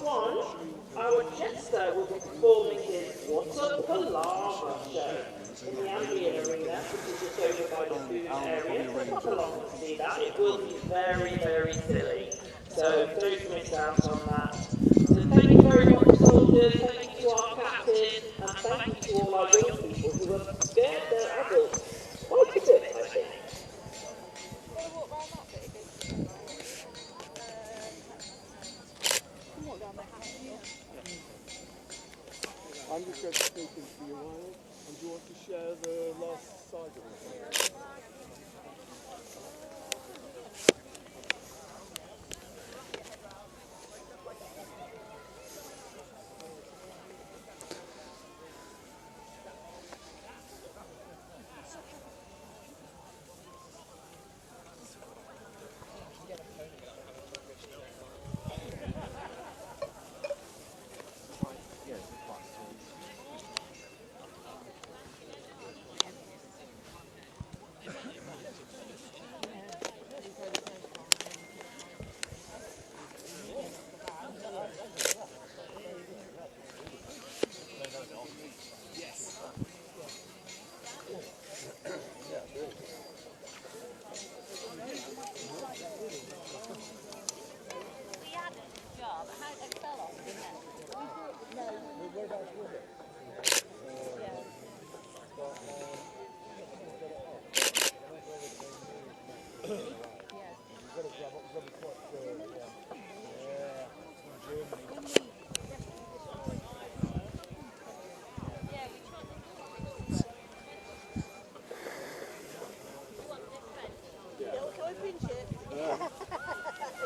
1, our jester will be performing his What a Palaver show in the Ambient Arena, which is just over by the food area. So come along and see that. It will be very, very silly. So don't miss out on that. So thank you very much, soldiers. Thank you to our captain, and thank you to all our young people who have scared their adults quite a bit, I think. I'm just going to speak into your while, and do you want to share the last side of it?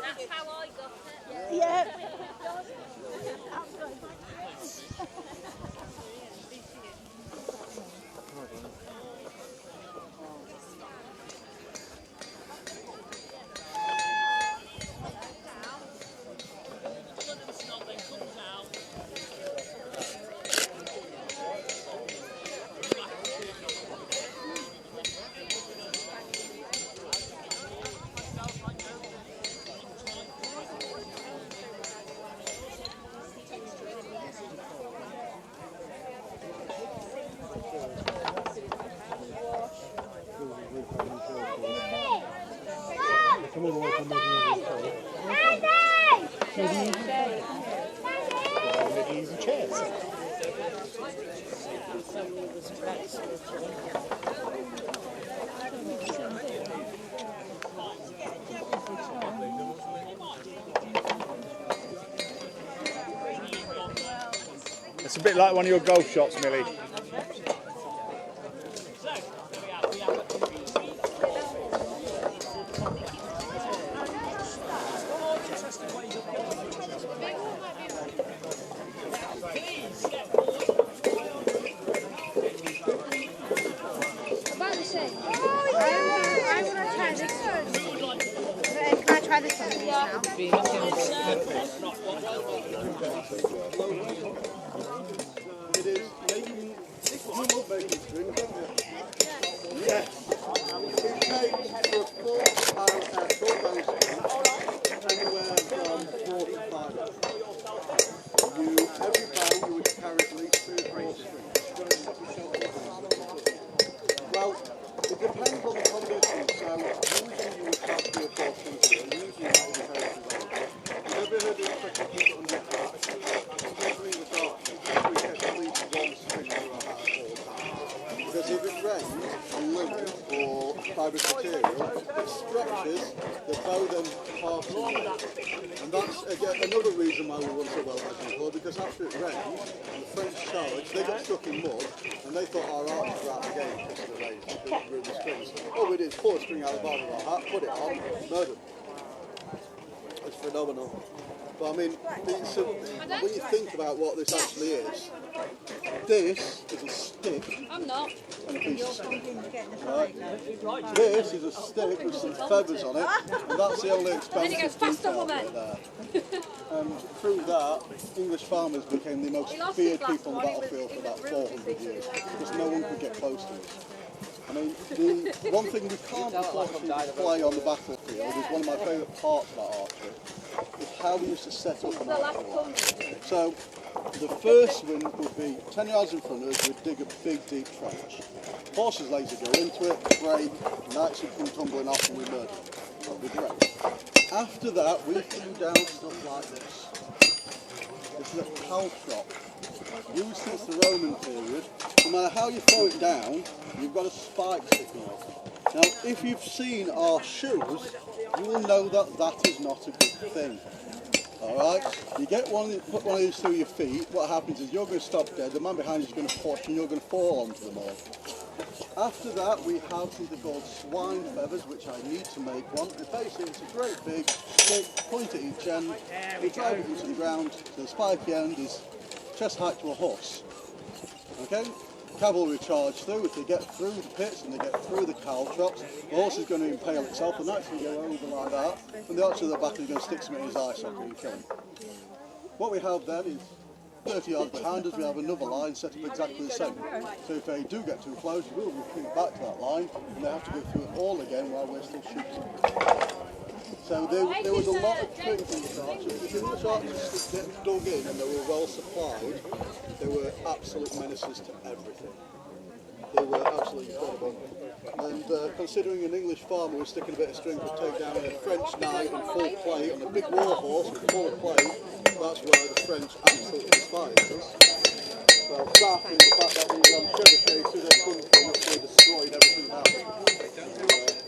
That's how I got it. Yeah. Easy chairs. It's a bit like one of your golf shots, Millie. Try this one now. It is making drink, isn't it? Yes. It takes for a full dose anywhere from 4 to 5. Every pound you would carry at least 2 or 4 strings. Well, it depends on the conditions, so usually you would have to have 4 strings, and usually that would be very good. You've ever heard of tricky people under the car? Especially in the dark, you usually get at least 1 string throughout that whole time. Because if it rains, linen or fibrous material, it stretches the bow then half to the and that's again another reason why we run so well as before, because after it rained, the French college, they got stuck in mud and they thought our arms were out of the game because of the rain, because of the strings. All we did is pull a string out of the bottom of our hat, put it on, murder. It's phenomenal. But I mean, when you think about what this actually is, this is a stick. I'm not. And a piece of string. Right. This is a stick with some feathers on it, and that's the only expensive detail there. And through that, English farmers became the most feared people on the battlefield for about 400 years, because no one could get close to it. I mean, the one thing we can't unfortunately play on the battlefield is one of my favourite parts about archery, is how we used to set up an archery line. So the first one would be 10 yards in front of us, we'd dig a big deep trench. Horses' legs would go into it, break, knights would come tumbling off and we murder them. That would be great. After that we threw down stuff like this. This is a caltrop. Used since the Roman period. No matter how you throw it down, you've got a spike sticking up. Now, if you've seen our shoes, you will know that that is not a good thing. Alright? You get put one of these through your feet, what happens is you're going to stop dead, the man behind you is going to push and you're going to fall onto them all. After that, we have something called swine feathers, which I need to make one. And basically, it's a great big stick, point at each end, you drive it into the ground, so the spiky end is chest height to a horse. Okay? Cavalry charge through. If they get through the pits and they get through the caltrops, the horse is going to impale itself, the knight's going to go over like that, and the archer at the back is going to stick something in his eye socket and kill him. What we have then is 30 yards behind us, we have another line set up exactly the same. So if they do get too close, we will retreat back to that line, and they have to go through it all again while we're still shooting. So there was a lot of tricks in the archers. If the English archers get dug in and they were well supplied, they were absolute menaces to everything. They were absolutely incredible. And considering an English farmer was sticking a bit of string could take down a French knight in full plate on a big war horse with full plate, that's why the French absolutely despised us. Well, starting the fact that we trebuchets through their country and actually destroyed everything else.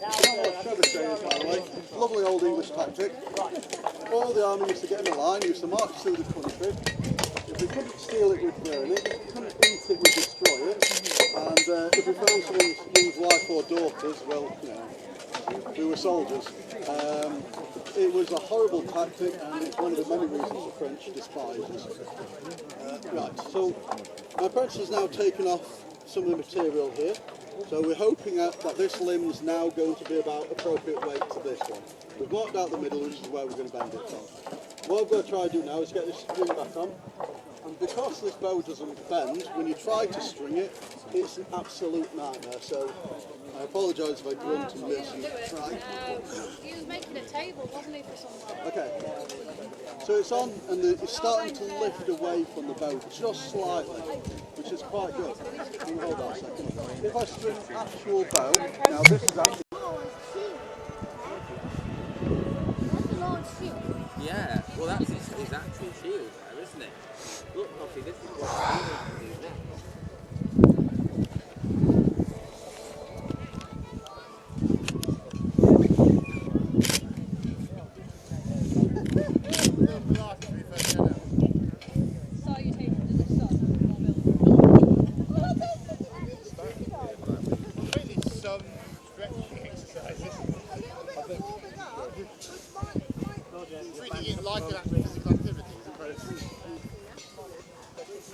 You know what a trebuchet is, by the way? Lovely old English tactic. All the army used to get in a line, used to march through the country. If we couldn't steal it, we'd burn it. If we couldn't eat it, we'd destroy it. And if we found someone's wife or daughters, well, you know, we were soldiers. It was a horrible tactic, and it's one of the many reasons the French despise us. Right, so my apprentice has now taken off some of the material here. So we're hoping that this limb is now going to be about appropriate weight to this one. We've marked out the middle, which is where we're going to bend it from. What I've got to try to do now is get this string back on. And because this bow doesn't bend, when you try to string it, it's an absolute nightmare. So I apologise if I grunt and miss and try. He was making a table, wasn't he, for someone? Okay. So it's on and it's starting to lift away from the bow just slightly, which is quite good. Can you hold that a second? If I string actual bow, now this is actually... Yeah, well that's his actual shield there, isn't it? Look, Poppy, this is what we need to do next. If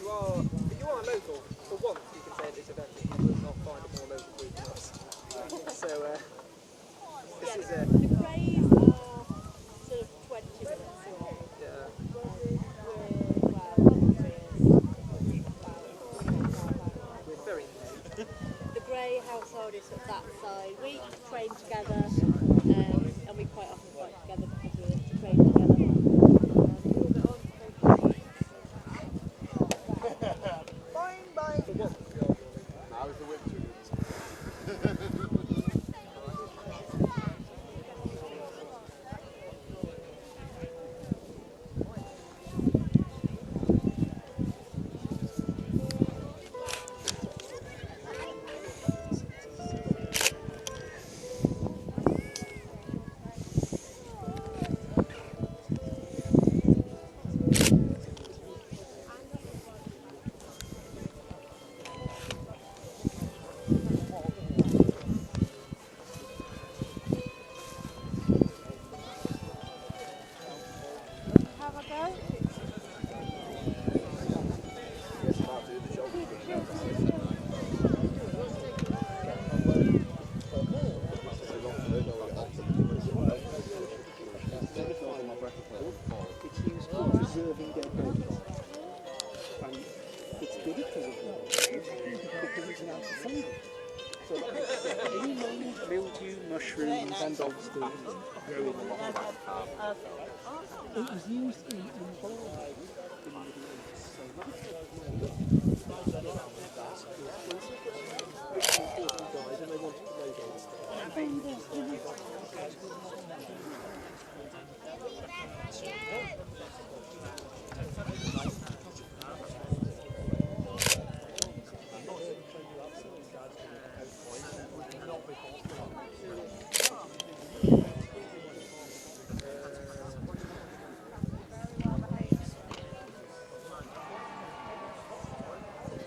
you are local, for once you can say at this event that you will not find a more local group than us. So, this is a... The greys are sort of 20 minutes away. Yeah. We're very new. The grey household is at that side. We train together, and we quite often fight together because we train together. growing a lot of that carp. It was used in Holland.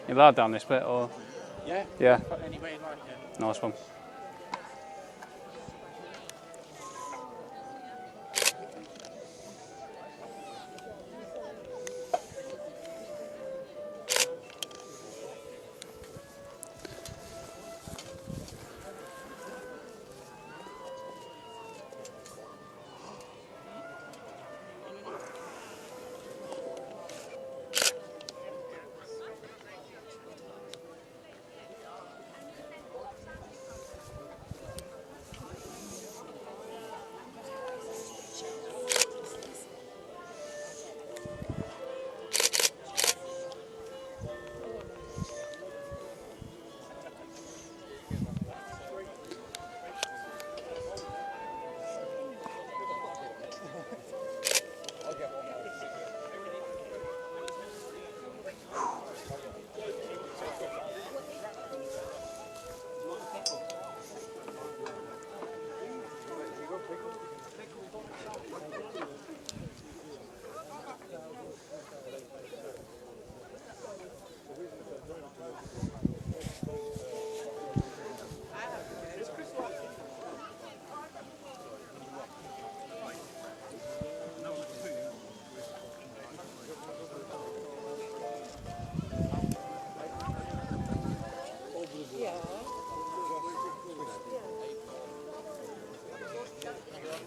You allowed down this bit, or? Yeah. Yeah. Any way you like it. Nice one.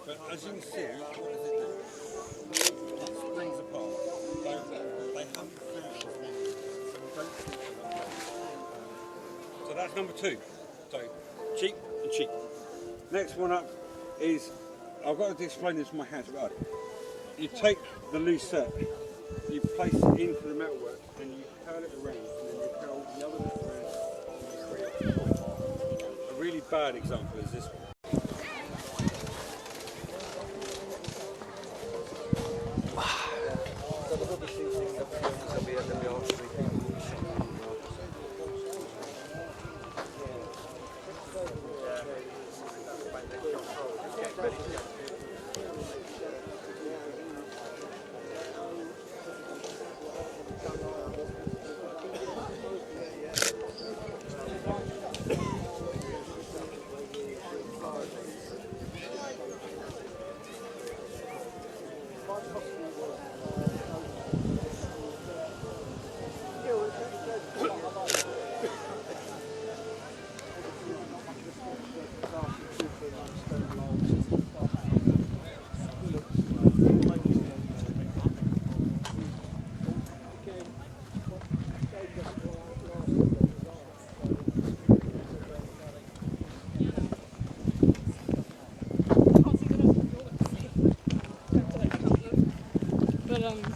But as you can see, what does it do? It springs apart. They hum through. So that's number 2. So cheap and cheap. Next one up is, I've got to explain this from my hands. Right. You take the loose set, you place it into the metalwork, and you curl it around, and then you curl the other bit around, and you create a really bad example is this one.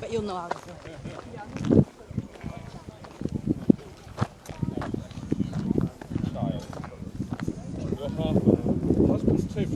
But you'll know how to do it. Husband's too.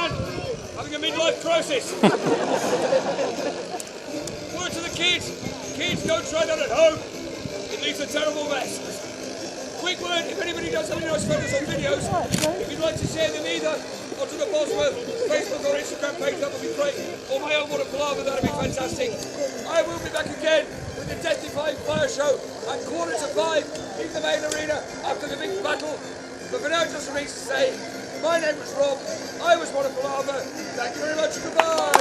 man having a midlife crisis. Word to the kids. Kids, don't try that at home. It leaves a terrible mess. Quick word, if anybody does any nice photos or videos, if you'd like to share them either onto the Bosworth Facebook or Instagram page, that would be great. Or my own Water Palaver, that would be fantastic. I will be back again with the Death-defying fire show at 4:45 in the main arena after the big battle. But for now, it just remains to say, my name was Rob, I was Water Palaver. Thank you very much, goodbye!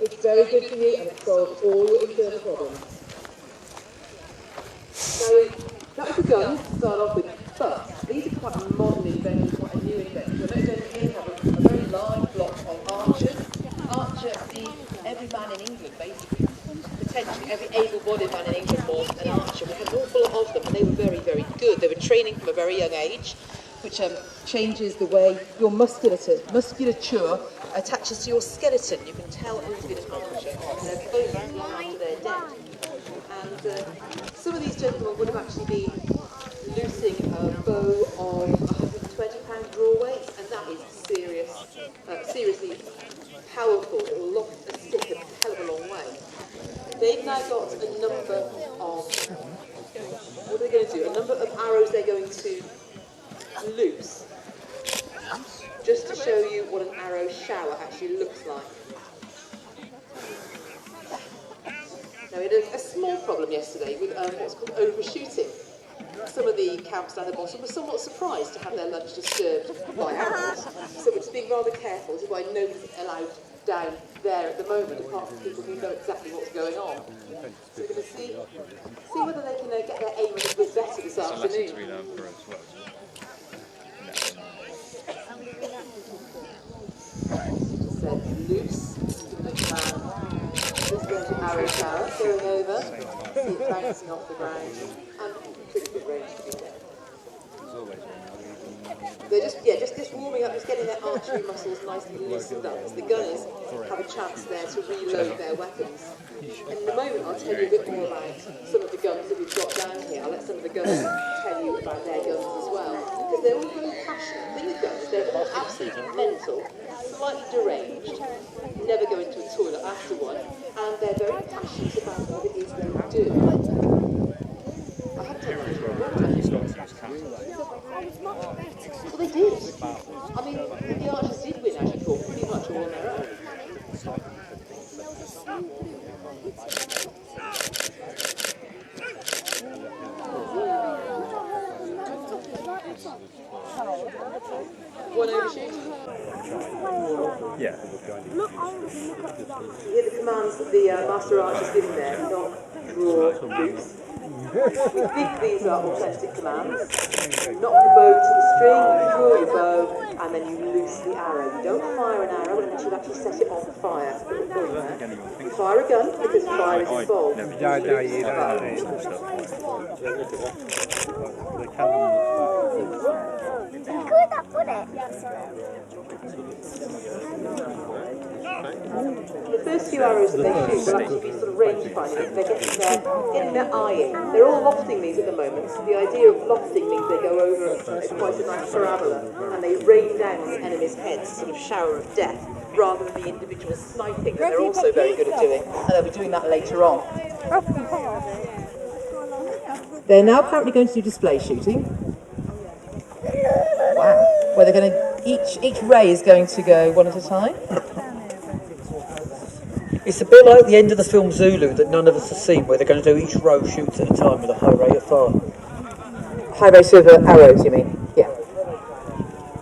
It's very good for you and it solves all your internal problems. So that was the guns to start off with, but these are quite a modern invention, quite a new invention. You'll notice here we have a very large block of archers. Archers, every man in England basically, potentially every able-bodied man in England was an archer. We had an awful lot of them and they were very, very good. They were training from a very young age, which changes the way your musculature attaches to your skeleton. You can tell who's been an archer. They're both long after they're dead. And some of these gentlemen would have actually been loosing a bow of 120-pound draw weight, and that is seriously powerful. It will lock a stick a hell of a long way. They've now got a number of, what are they going to do? A number of arrows they're going to loose, just to show you what an arrow shower actually looks like. Now, we had a small problem yesterday with what's called overshooting. Some of the camps down the bottom were somewhat surprised to have their lunch disturbed by arrows, so we're just being rather careful. This is why nobody's allowed down there at the moment, apart from people who know exactly what's going on. So we're going to see whether they can get their aim a little bit better this afternoon. So loose, give it a command. Just going to arrow shower, going over, see it bouncing off the ground, and pretty good range to be there. They're just warming up, just getting their archery muscles nicely loosened up, as the gunners have a chance there to reload their weapons. And in a moment I'll tell you a bit more about some of the guns that we've got down here. I'll let some of the gunners tell you about their guns as well, because they're all very passionate. The thing with guns, they're all absolutely mental, slightly deranged, never go into a toilet after one, and they're very passionate about what it is they do. I haven't taken this for a while. Well, they did. I mean, the archers did win, as you call, pretty much all on their own. One overshoot? Yeah. You hear the commands that the master archer's giving there, knock, draw, loose. We think these are authentic commands. Knock the bow to the string, draw your bow, and then you loose the arrow. You don't fire an arrow unless you actually set it on fire. You fire a gun because fire is involved. The first few arrows that they shoot will actually be sort of range finding. They're getting their eye in. They're all lofting these at the moment. The idea of lofting means they go over quite a nice parabola and they rain down on the enemy's heads, sort of shower of death, rather than the individual sniping that they're also very good at doing. And they'll be doing that later on. They're now apparently going to do display shooting. Wow. Where they're going to, each ray is going to go one at a time. It's a bit like the end of the film Zulu that none of us have seen, where they're going to do each row shoots at a time with a high rate of fire. High rate of arrows, you mean? Yeah.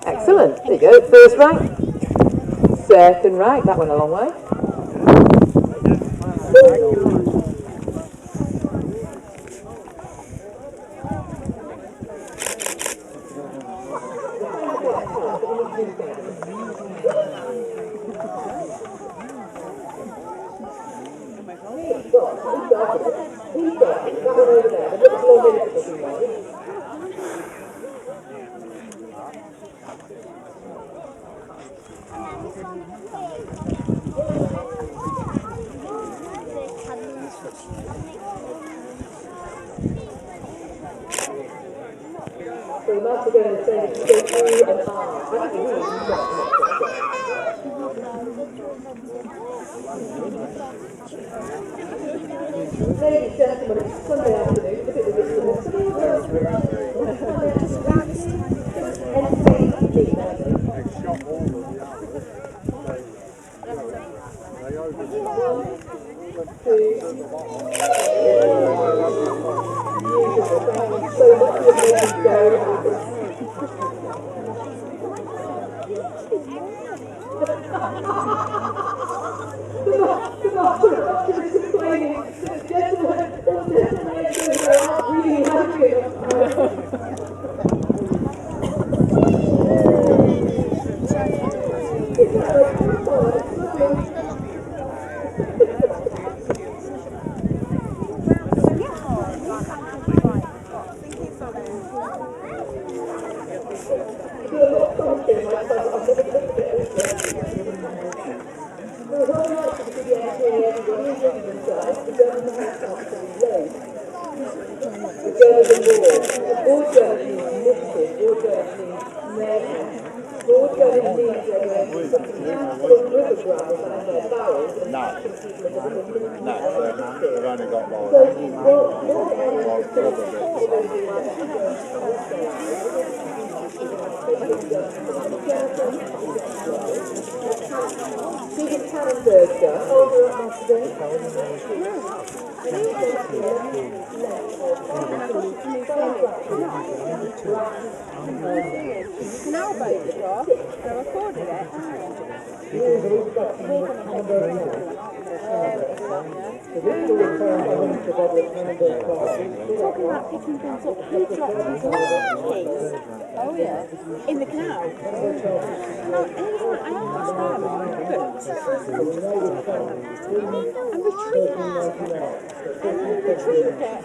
Excellent. There you go. First rank. Second rank. That went a long way. So the master going to say that you go through and Ladies and gentlemen, it's Sunday afternoon, a bit of in the canal.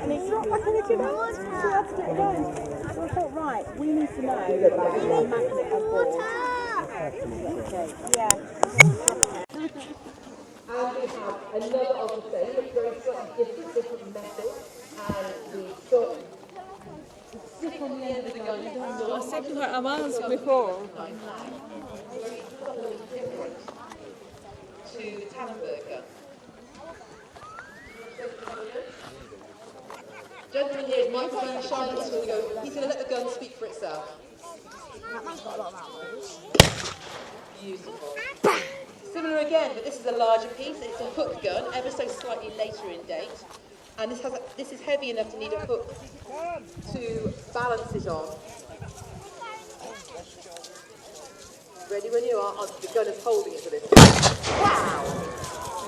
And it's not like anything else. So I have to get going. So I thought, right, we need to know that there's a magnet on board. Yeah. And we have another of the same, but very slightly different metal. And we got stick on the end of the gun. I said to her, I'm asked before. To the Tannenberg gun. Gentleman here is microphone shy. He's going to let the gun speak for itself. That one's got a lot of arrows. Beautiful. Similar again, but this is a larger piece. It's a hook gun, ever so slightly later in date. And this is heavy enough to need a hook to balance it on. Ready when you are. The gun is holding it for this. Wow!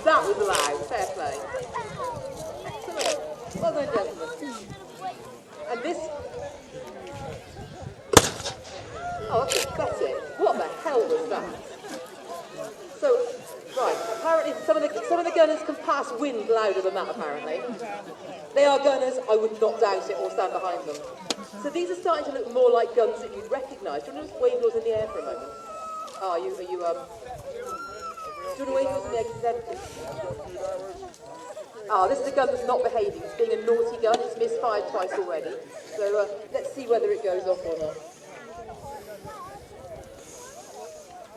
That was loud. Fair play. Excellent. Well done, gentlemen. And this... Oh, that's pathetic. What the hell was that? So, right, apparently some of the gunners can pass wind louder than that, apparently. They are gunners, I would not doubt it or stand behind them. So these are starting to look more like guns that you'd recognise. Do you want to just wave yours in the air for a moment? Oh, are you you want to wait for the next empty? Ah, this is a gun that's not behaving. It's being a naughty gun. It's misfired twice already. So let's see whether it goes off or not.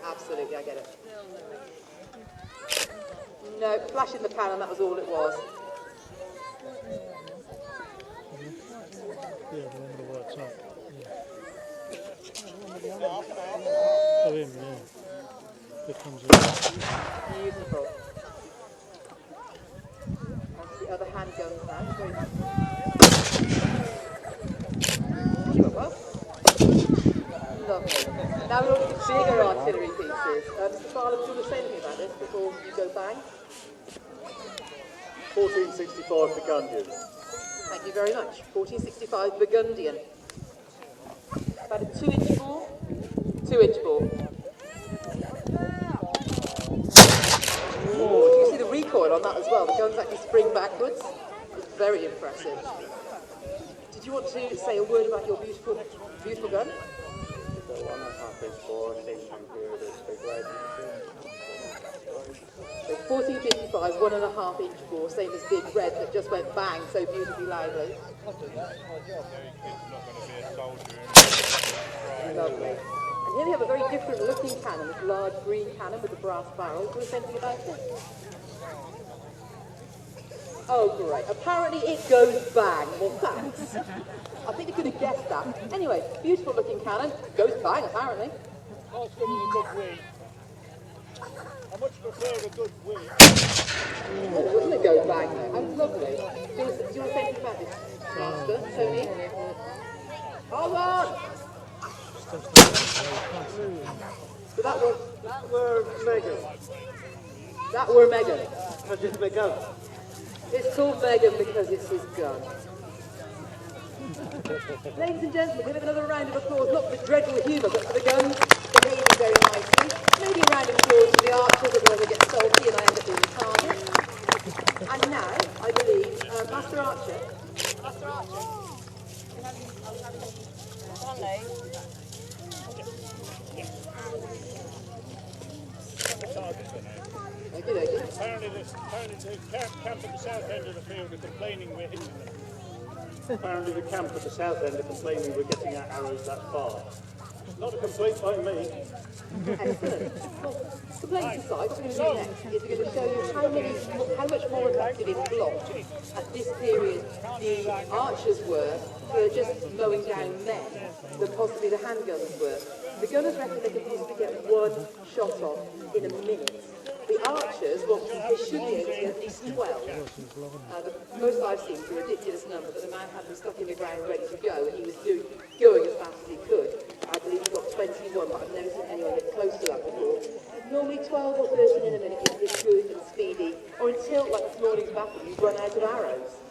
Absolutely, I get it. No, flash in the pan and that was all it was. Yeah, the one that works out. Oh, him, yeah. It comes in. Beautiful. Onto the other handguns now. Very nice. You went well. Lovely. Now we're on to the bigger artillery pieces. Mr. Farley, do you want to say anything about this before you go bang? 1465 Burgundian. Thank you very much. 1465 Burgundian. About a 2-inch bore? 2-inch bore. Oh, do you see the recoil on that as well? The guns actually spring backwards. It's very impressive. Did you want to say a word about your beautiful gun? The 1.5 inch bore, station period is big red. So 1455, 1.5 inch bore, same as Big Red that just went bang so beautifully loudly. Lovely. And here we have a very different looking cannon, this large green cannon with a brass barrel. Do you want to say anything about it? Oh great, apparently it goes bang. Well thanks. I think you could have guessed that. Anyway, beautiful looking cannon, goes bang apparently. I much prefer a good wing. Oh, doesn't it go bang though? How lovely. Do you want to say anything about this, Master, Tony? Hold on! So that were Megan. That were Megan. Because it's my gun. It's called Megan because it's his gun. Ladies and gentlemen, we have another round of applause, not for the dreadful humour, but for the guns behaving very nicely. Maybe a round of applause for the archers, otherwise I get salty and I end up being target. And now, I believe, Master Archer. Master Archer. One leg. Apparently the camp at the south end of the field are complaining we're hitting them. Apparently the camp at the south end are complaining we're getting our arrows that far. Not a complaint by me. Excellent. Well, complaints aside, what we're going to do next is we're going to show you how much more effective in block at this period the archers were for just mowing down men than possibly the handguns were. The gunners reckon they can possibly get one shot off in a minute. The archers, well, they should be able to get at least 12. The most I've seen is a ridiculous number, but the man had them stuck in the ground ready to go, and he was going as fast as he could. I believe he got 21, but I've never seen anyone get close to that before. Normally 12 or 13 in a minute is good and speedy, or until, like this morning's battle, you run out of arrows.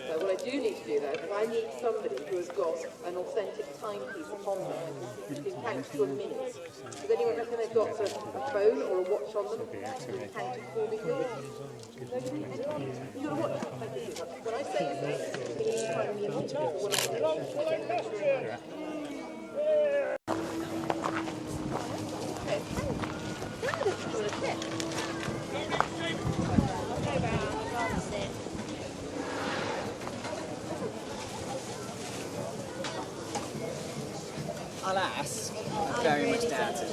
So what I do need to do though is I need somebody who has got an authentic timepiece upon them who can count to a minute. Does anyone reckon they've got a phone or a watch on them? Can you count it for me please? Nobody? Anyone? You've got a watch? Thank you. When I say this, can you time me immediately when I say I'll ask. Very much doubt it.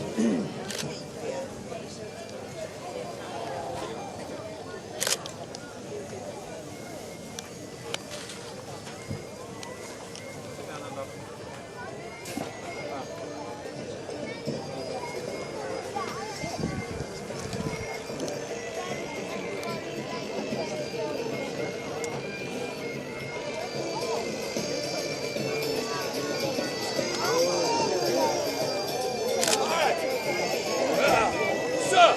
Sir,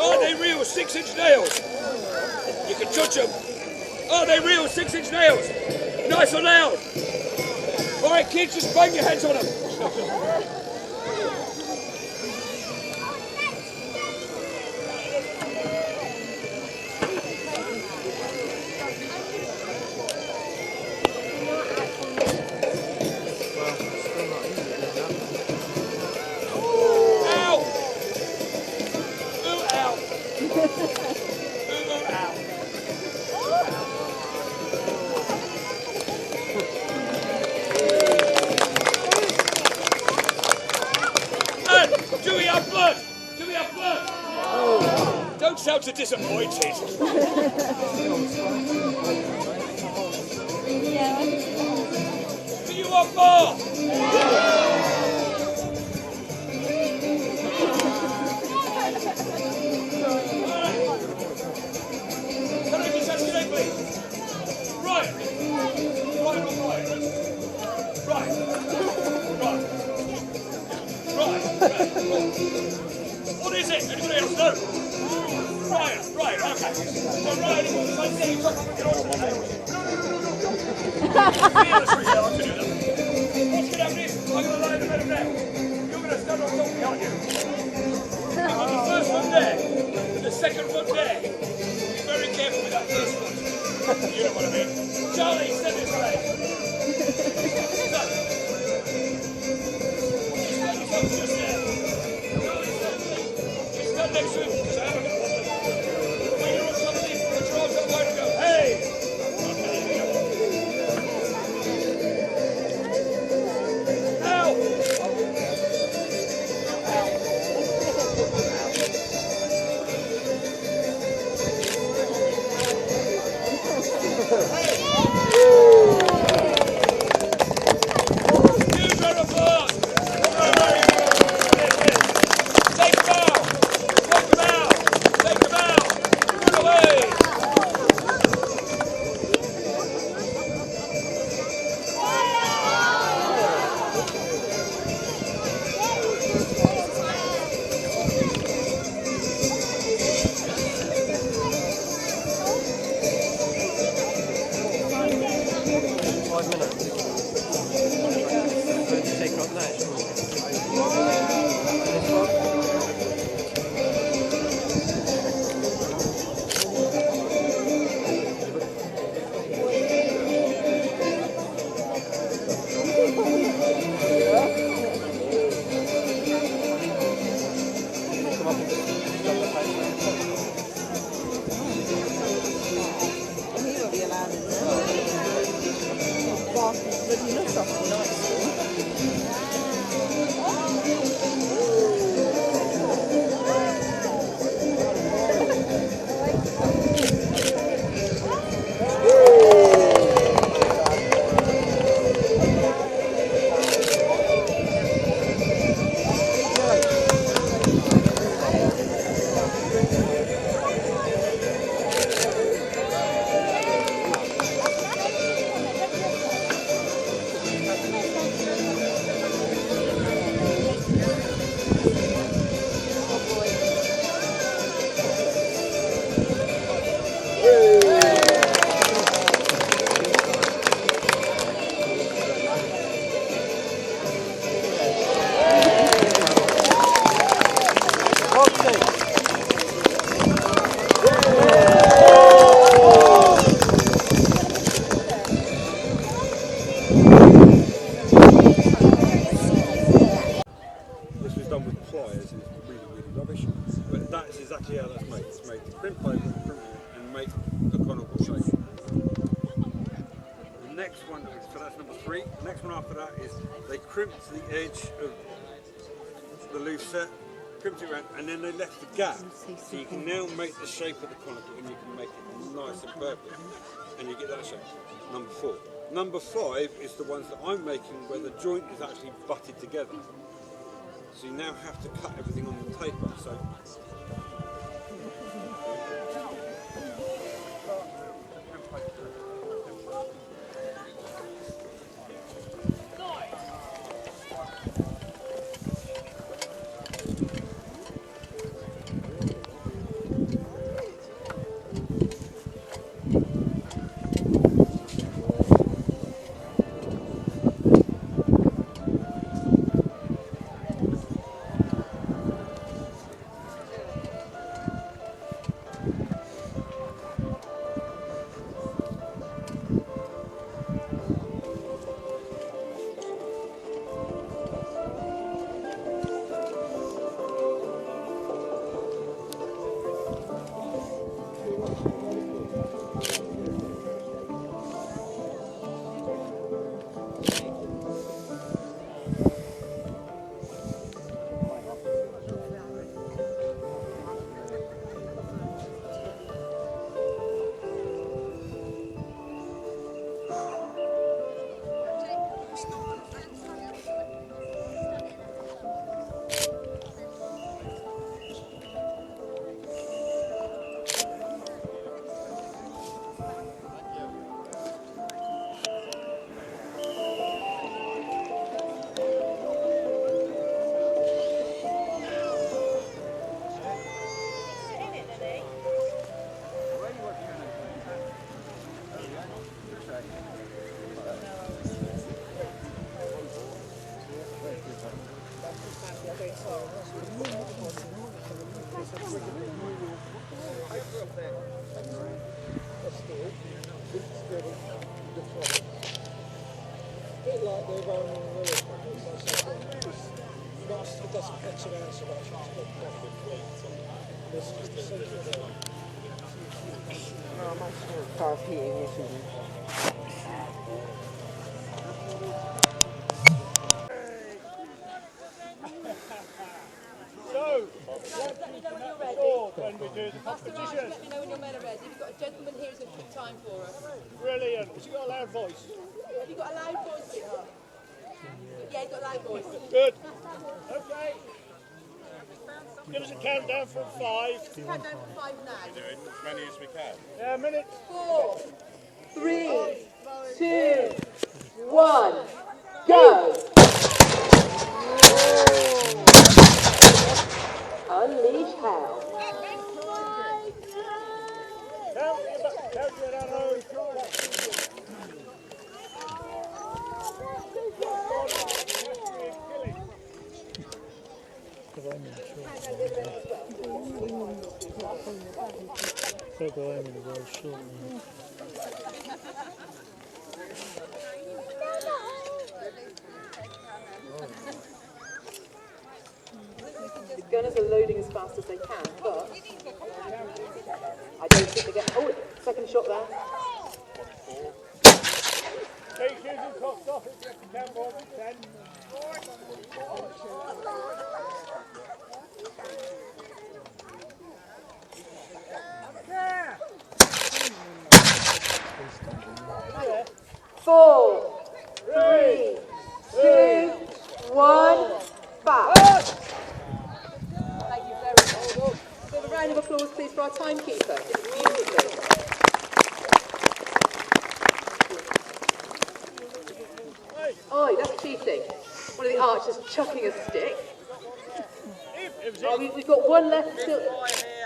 are they real 6-inch nails? You can touch them. Are they real 6-inch nails? Nice and loud. All right, kids, just bang your heads on them. Well, still not easy doing that. And do we have blood? Do we have blood? Oh. Don't sound so disappointed. Do you want more? Can I just ask you that, please? Right. What is it? Anybody else know? Right, okay. So Ryan, let's say you talk about your own name. What's going to happen is, I'm going to lie in the middle now. You're going to stand on top of me, aren't you? I've got the first one there, and the second one there. Be very careful with that first one. You know what I mean. Charlie, step this way. Just there. Just stand next to him, because I haven't got one of them. When you're on top of him, put your arms up wide and go, hey! And then they left the gap, so you can now make the shape of the conical and you can make it nice and perfect, and you get that shape. Number 4. Number 5 is the ones that I'm making where the joint is actually butted together. So you now have to cut everything on the taper. So When we do the competition. Let me know when your men are ready. We've got a gentleman here who's going to keep time for us. Brilliant. Has he got a loud voice? Have you got a loud voice, sweetheart? Yeah, he's got a loud voice. Good. Okay. Give us a countdown from 5. Countdown from 5 now. We're doing as many as we can. Yeah, a minute. 4, 3, 2, 1, go! Unleash hell. Count your arrows. The gunners are loading as fast as they can, but I don't think they get. Oh, second shot there. Take using cocked off if you can more than 10. Four, 3, 2, 1, back. Thank you very much. So a round of applause, please, for our timekeeper. Beautifully. Oi, that's cheating. One of the archers chucking a stick. We've got one left still.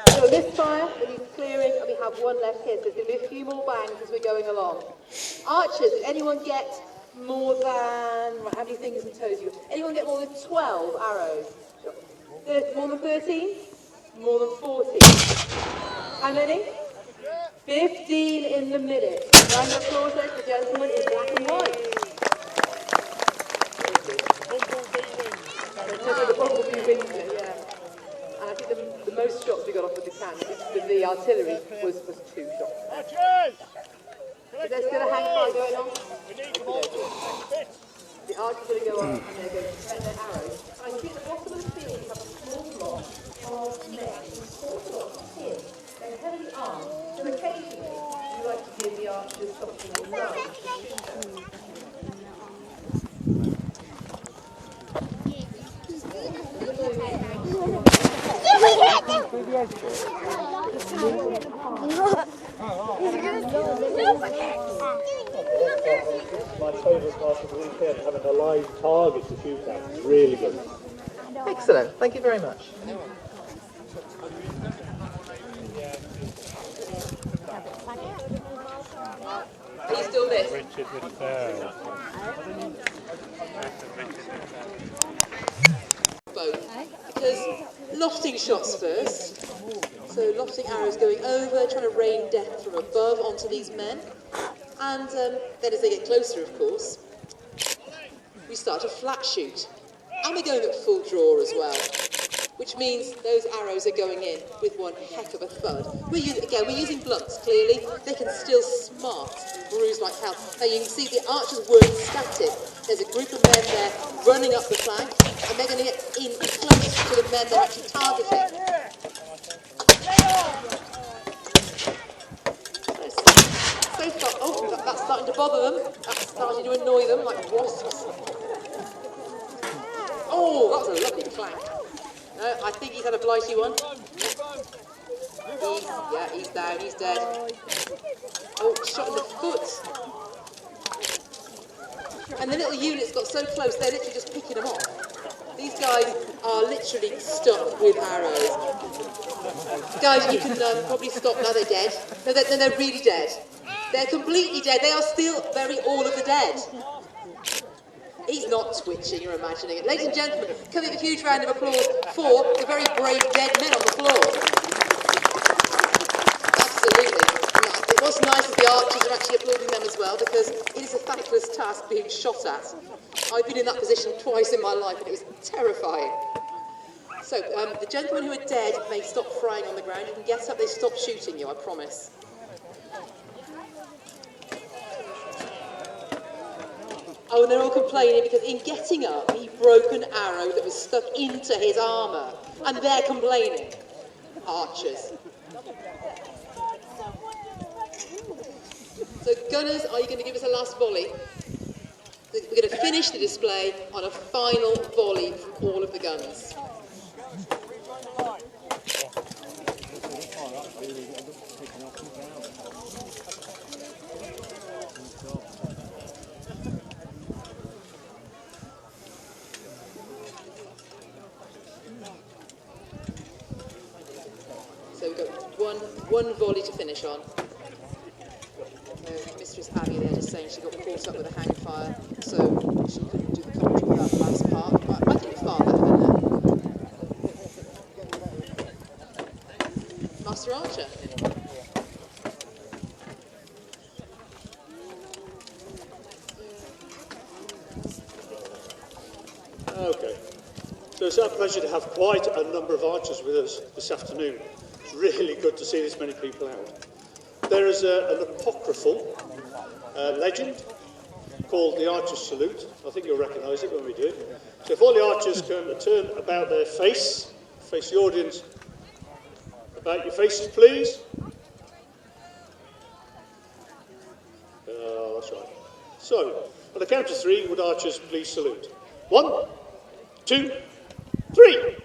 So a misfire, and he's clearing, and we have one left here. So there's going to be a few more bangs as we're going along. Archers, did anyone get more than, how many fingers and toes you got? Anyone get more than 12 arrows? More than 13? More than 14? How many? 15 in the minute. Round of applause there for the gentleman in black and white. The bumblebee wins it, yeah. And I think the most shots we got off with the cannon, with the artillery, was 2 shots. Archers! Is there still a hang fire going on? We need them all to the bit. The archers are going to go on and they're going to set their arrows. And I see at the bottom of the field you have a small block of men in all sorts of kit. They're heavily armed, so occasionally you like to give the archers something on the line. My favourite part of the weekend, having a live target to shoot at. It's really good. Excellent, thank you very much. Are you still there? Richard with a fair. Both, because lofting shots first. So lofting arrows going over, trying to rain death from above onto these men. And then as they get closer, of course, we start a flat shoot. And we're going at full draw as well, which means those arrows are going in with one heck of a thud. We're using blunts, clearly. They can still smart and bruise like hell. Now you can see the archers weren't static. There's a group of men there running up the flank, and they're going to get in close to the men they're actually targeting. So far, oh, that's starting to bother them. That's starting to annoy them like wasps. Oh, that was a lovely clank. I think he's had a blighty one. He's down, he's dead. Oh, shot in the foot. And the little units got so close, they're literally just picking them off. These guys are literally stuck with arrows. Guys, you can probably stop now, they're dead. No, they're really dead. They're completely dead. They are still very all of the dead. He's not twitching, you're imagining it. Ladies and gentlemen, can we have a huge round of applause for the very brave dead men on the floor? Absolutely. No, it was much nice as the archers are actually applauding them as well, because it is a thankless task being shot at. I've been in that position twice in my life and it was terrifying. So, the gentlemen who are dead may stop frying on the ground. You can get up, they stop shooting you, I promise. Oh, and they're all complaining because in getting up, he broke an arrow that was stuck into his armour. And they're complaining. Archers. So, gunners, are you going to give us a last volley? We're going to finish the display on a final volley from all of the guns. So we've got one volley to finish on. Mistress Abby there just saying she got caught up with a hang fire, so she couldn't do the commentary for that last part. But I think it's far better than that. Master Archer. Okay. So it's our pleasure to have quite a number of archers with us this afternoon. It's really good to see this many people out. There is an apocryphal legend called the Archer's Salute. I think you'll recognise it when we do it. So if all the archers can turn about their face the audience, about your faces please. That's right. So, on the count of three, would archers please salute? 1, 2, 3.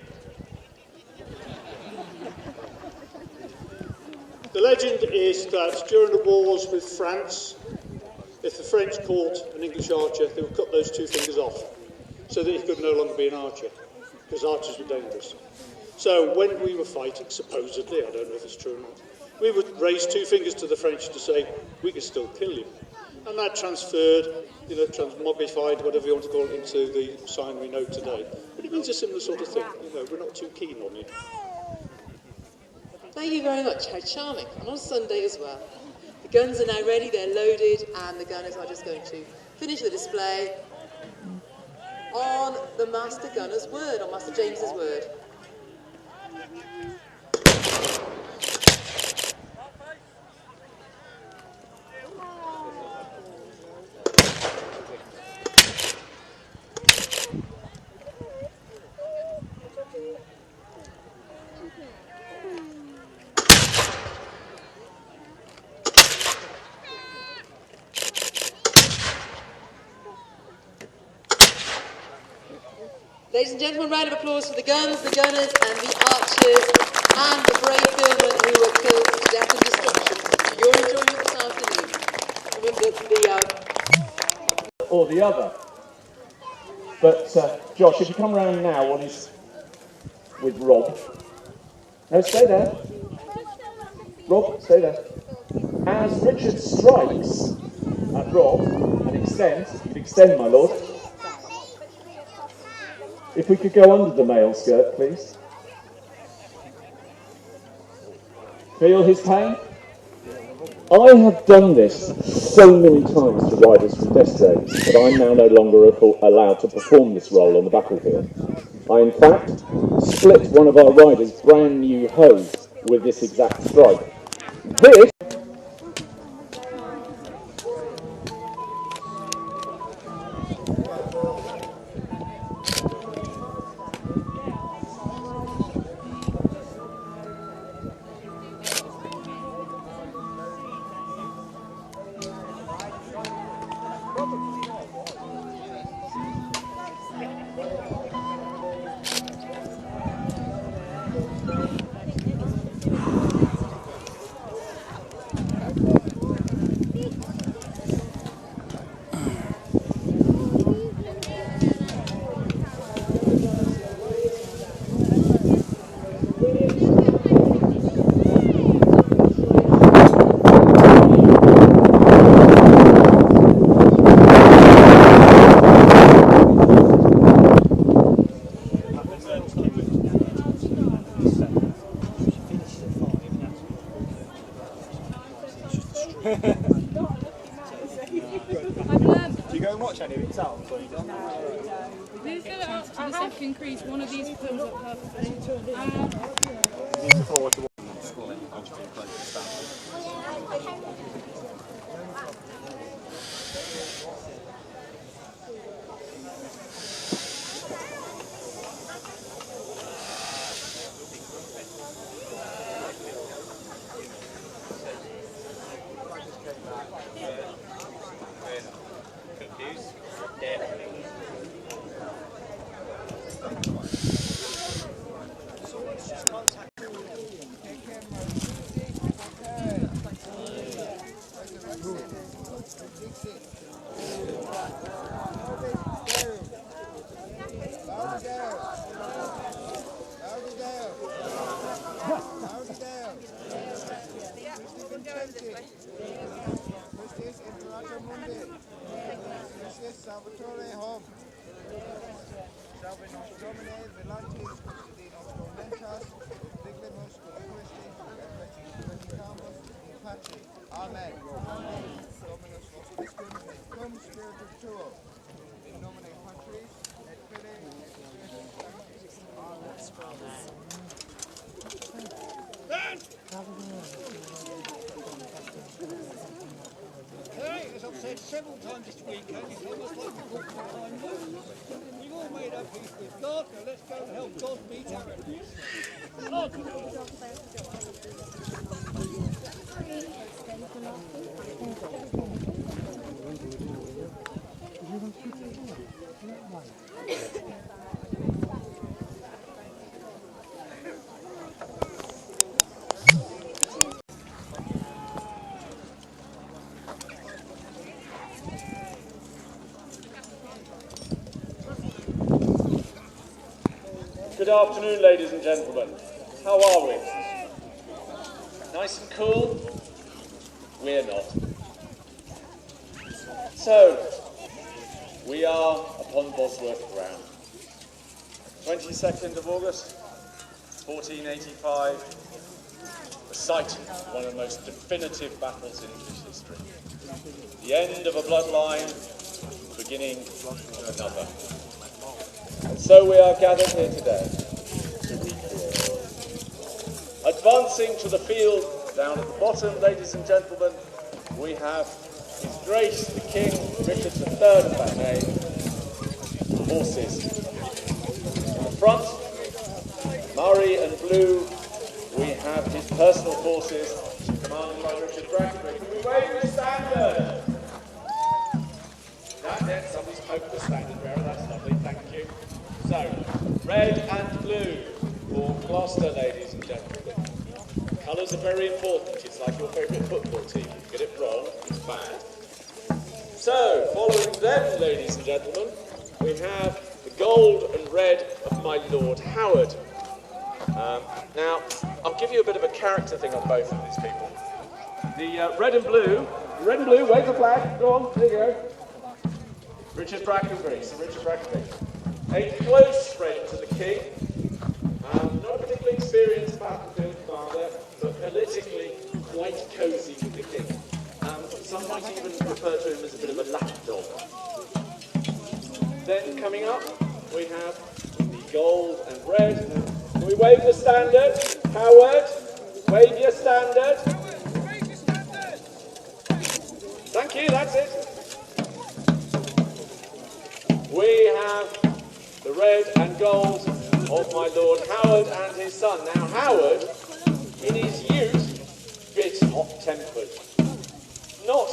The legend is that during the wars with France, if the French caught an English archer, they would cut those 2 fingers off so that he could no longer be an archer, because archers were dangerous. So when we were fighting, supposedly, I don't know if it's true or not, we would raise 2 fingers to the French to say, we can still kill you. And that transferred, transmogrified, whatever you want to call it, into the sign we know today. But it means a similar sort of thing. We're not too keen on you. Thank you very much. How charming. And on Sunday as well. The guns are now ready, they're loaded, and the gunners are just going to finish the display on the Master Gunner's word, on Master James's word. Ladies and gentlemen, round of applause for the guns, the gunners, and the archers, and the brave billmen who were killed to death and destruction. You're enjoying it this afternoon. Remember Or the other. But, Josh, if you come round now, what is with Rob? No, stay there. Rob, stay there. As Richard strikes at Rob, and extends, you can extend, my lord. If we could go under the mail skirt, please. Feel his pain? I have done this so many times to riders from Destiny that I'm now no longer allowed to perform this role on the battlefield. I, in fact, split one of our riders' brand new hose with this exact strike. This Do you go and watch any of it yourself? Who's going to ask to the second increase one of these films up perfectly? You need forward to one school in Oxford close to Stanford. Amen. Cum spiritus tuo, in nomine Patris et Filii et Spiritus Okay, as I've said several times this weekend, it's almost like a book behind us. We've all made our peace with God, now let's go and help God meet our enemies. Good afternoon, ladies and gentlemen. How are we? Nice and cool? We're not. So, we are upon Bosworth ground. 22nd of August, 1485, the site of one of the most definitive battles in English history. The end of a bloodline, the beginning of another. And so we are gathered here today to recreate. Advancing to the field down at the bottom, ladies and gentlemen, we have His Grace the King Richard III of that name, horses. In the front, Murray and Blue, we have his personal forces, commanded by Richard Brackenbury. Can we wave the standard? That's it, somebody's poked the standard bearer, that's lovely, thank you. So, red and blue for Gloucester, ladies and gentlemen. Colours are very important. It's like your favourite football team. If you get it wrong, it's bad. So, following them, ladies and gentlemen, we have the gold and red of my Lord Howard. Now, I'll give you a bit of a character thing on both of these people. The red and blue, wave the flag, go on, there you go. Richard Brackenbury, Sir Richard Brackenbury. A close friend to the king, not a particularly experienced battlefield commander, but politically quite cosy with the king. Some might even refer to him as a bit of a lapdog. Then coming up, we have the gold and red. Can we wave the standard? Howard, wave your standard. Wave your standard. Thank you, that's it. We have the red and gold of my Lord Howard and his son. Now Howard, in his youth, bit hot-tempered. Not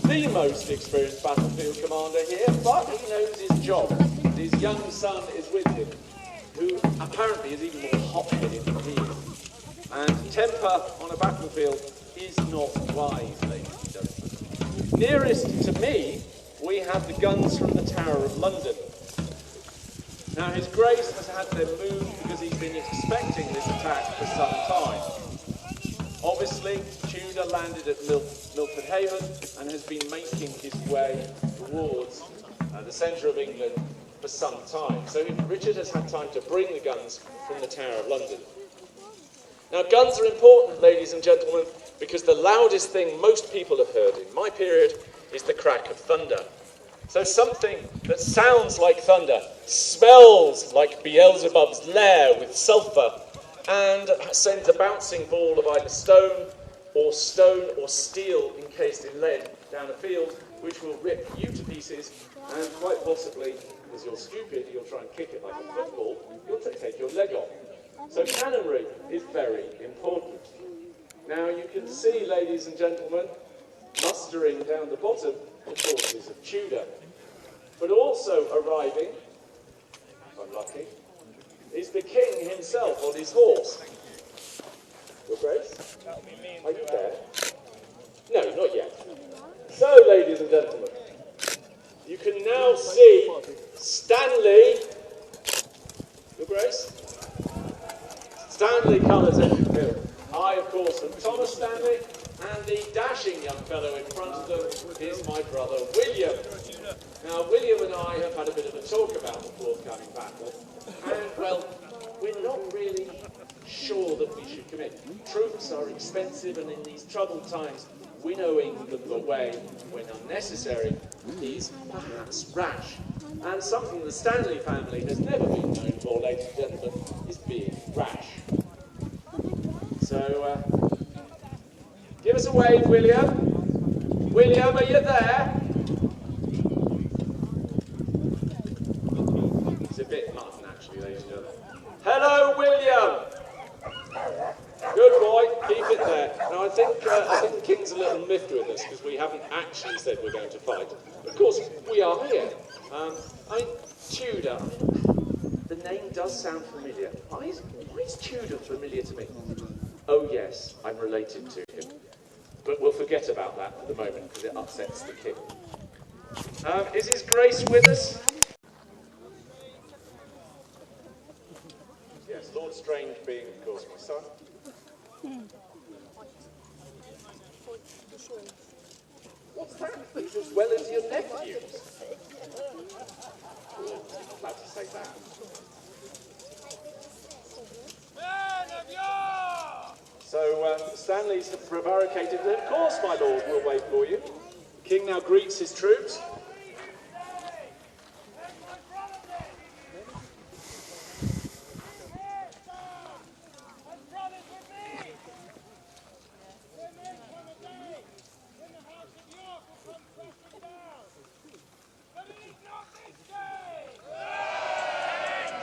the most experienced battlefield commander here, but he knows his job. His young son is with him, who apparently is even more hot-headed than he is. And temper on a battlefield is not wise, ladies and gentlemen. Nearest to me, we have the guns from the Tower of London. Now, His Grace has had them moved because he's been expecting this attack for some time. Obviously, Tudor landed at Milford Haven and has been making his way towards the centre of England for some time. So Richard has had time to bring the guns from the Tower of London. Now, guns are important, ladies and gentlemen, because the loudest thing most people have heard in my period is the crack of thunder. So something that sounds like thunder, smells like Beelzebub's lair with sulphur, and sends a bouncing ball of either stone or steel encased in lead down a field, which will rip you to pieces, and quite possibly, because you're stupid, you'll try and kick it like a football, you'll take your leg off. So cannonry is very important. Now you can see, ladies and gentlemen, mustering down the bottom the forces of Tudor. But also arriving, if I'm lucky, is the king himself on his horse. Your Grace? Are you there? No, not yet. So, ladies and gentlemen, you can now see Stanley, Your Grace? Stanley colours every field. I, of course, am Thomas Stanley, and the dashing young fellow in front of them is my brother William. Now, William and I have had a bit of a talk about the forthcoming battle, and, well, we're not really sure that we should commit. Troops are expensive, and in these troubled times, winnowing them away when unnecessary is perhaps rash. And something the Stanley family has never been known for, ladies and gentlemen, is being rash. So, give us a wave, William. William, are you there? It's a bit mutton, actually, ladies and gentlemen. Hello, William! Good boy, keep it there. Now, I think the King's a little miffed with us, because we haven't actually said we're going to fight. But of course, we are here. I mean, Tudor, the name does sound familiar. Why is Tudor familiar to me? Oh yes, I'm related to him. But we'll forget about that for the moment, because it upsets the king. Is His Grace with us? Yes, Lord Strange being, of course, my son. What's that? As well as your nephews? I'm glad to say that. So, Stanley's prevaricated, and of course, my lord, we'll wait for you. The king now greets his troops.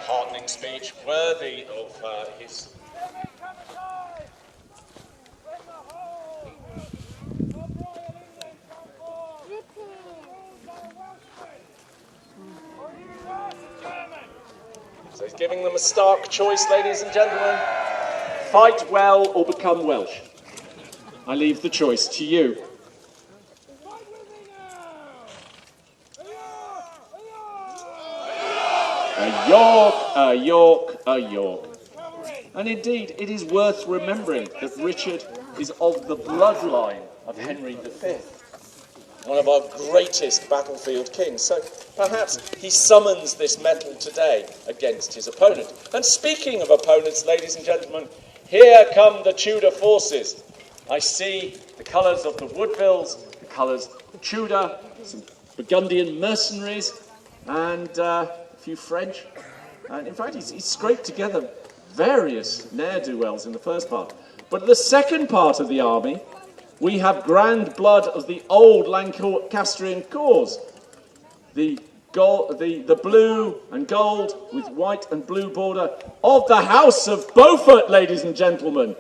Heartening speech, worthy of his... So he's giving them a stark choice, ladies and gentlemen. Fight well or become Welsh. I leave the choice to you. A York, a York, a York. And indeed, it is worth remembering that Richard is of the bloodline of Henry V, one of our greatest battlefield kings. So perhaps he summons this mettle today against his opponent. And speaking of opponents, ladies and gentlemen, here come the Tudor forces. I see the colours of the Woodvilles, the colours of Tudor, some Burgundian mercenaries, and a few French. And in fact, he's scraped together various ne'er-do-wells in the first part. But the second part of the army, we have grand blood of the old Lancastrian cause. The blue and gold with white and blue border of the House of Beaufort, ladies and gentlemen.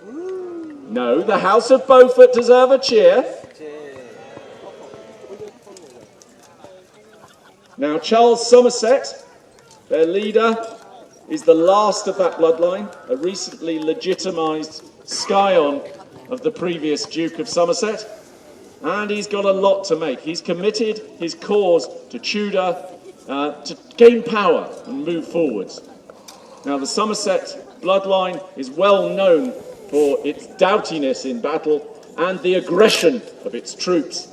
No, the House of Beaufort deserve a cheer. Now, Charles Somerset, their leader, is the last of that bloodline, a recently legitimised scion of the previous Duke of Somerset, and he's got a lot to make. He's committed his cause to Tudor to gain power and move forwards. Now, the Somerset bloodline is well known for its doughtiness in battle and the aggression of its troops.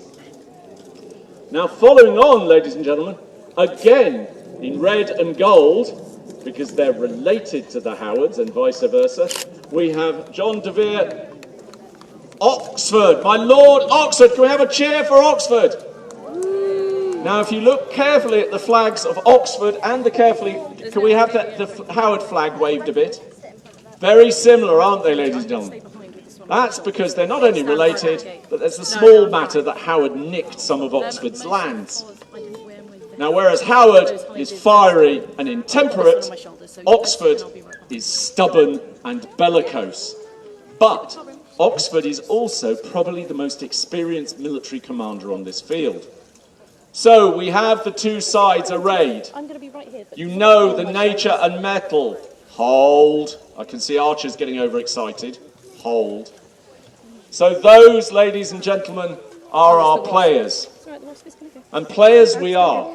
Now, following on, ladies and gentlemen, again in red and gold, because they're related to the Howards and vice versa, we have John de Vere, Oxford. My Lord Oxford, can we have a cheer for Oxford? Now, if you look carefully at the flags of Oxford and can we have the Howard flag waved a bit? Very similar, aren't they, ladies and gentlemen? That's because they're not only related, but there's the small matter that Howard nicked some of Oxford's lands. Now, whereas Howard is fiery and intemperate, Oxford is stubborn and bellicose. But Oxford is also probably the most experienced military commander on this field. So we have the two sides arrayed. You know the nature and metal. Hold. I can see archers getting overexcited. Hold. So those, ladies and gentlemen, are our players. And players we are.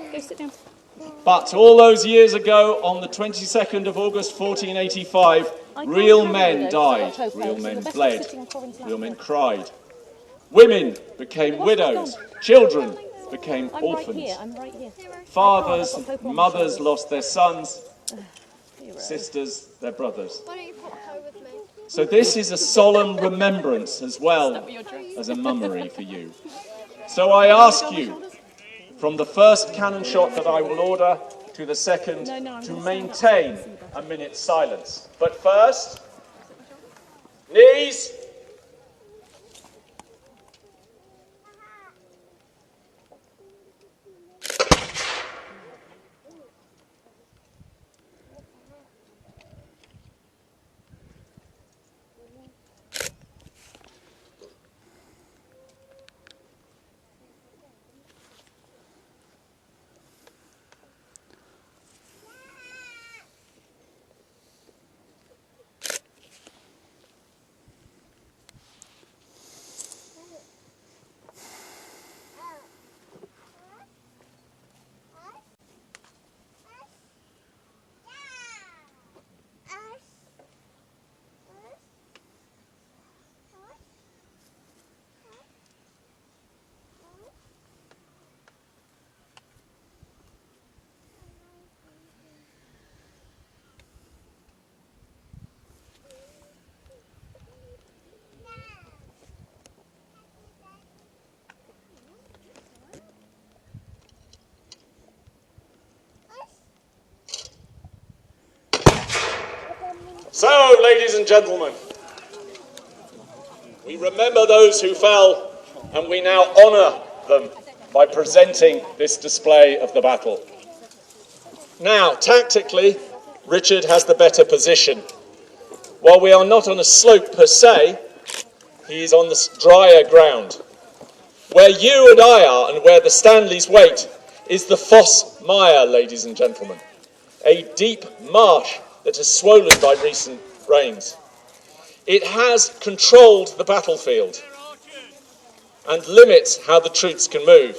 But all those years ago, on the 22nd of August 1485, real men died, real men bled, real men cried. Women became widows, children became orphans. Fathers, mothers lost their sons, sisters, their brothers. So this is a solemn remembrance as well as a mummery for you. So I ask you, from the first cannon shot that I will order to the second, to maintain a minute's silence. But first, knees. So, ladies and gentlemen, we remember those who fell, and we now honour them by presenting this display of the battle. Now, tactically, Richard has the better position. While we are not on a slope per se, he is on the drier ground. Where you and I are, and where the Stanleys wait, is the Foss Mire, ladies and gentlemen, a deep marsh that has swollen by recent rains. It has controlled the battlefield and limits how the troops can move.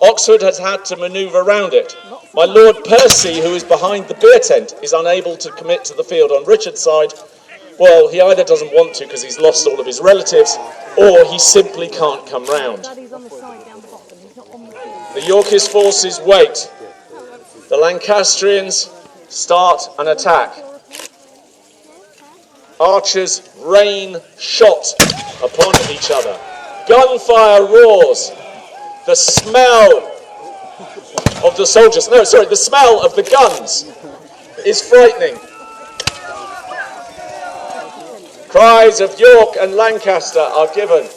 Oxford has had to manoeuvre around it. My Lord Percy, who is behind the beer tent, is unable to commit to the field on Richard's side. Well, he either doesn't want to because he's lost all of his relatives, or he simply can't come round. The Yorkist forces wait. The Lancastrians start an attack. Archers rain shot upon each other. Gunfire roars. The smell of the soldiers, the smell of the guns is frightening. Cries of York and Lancaster are given.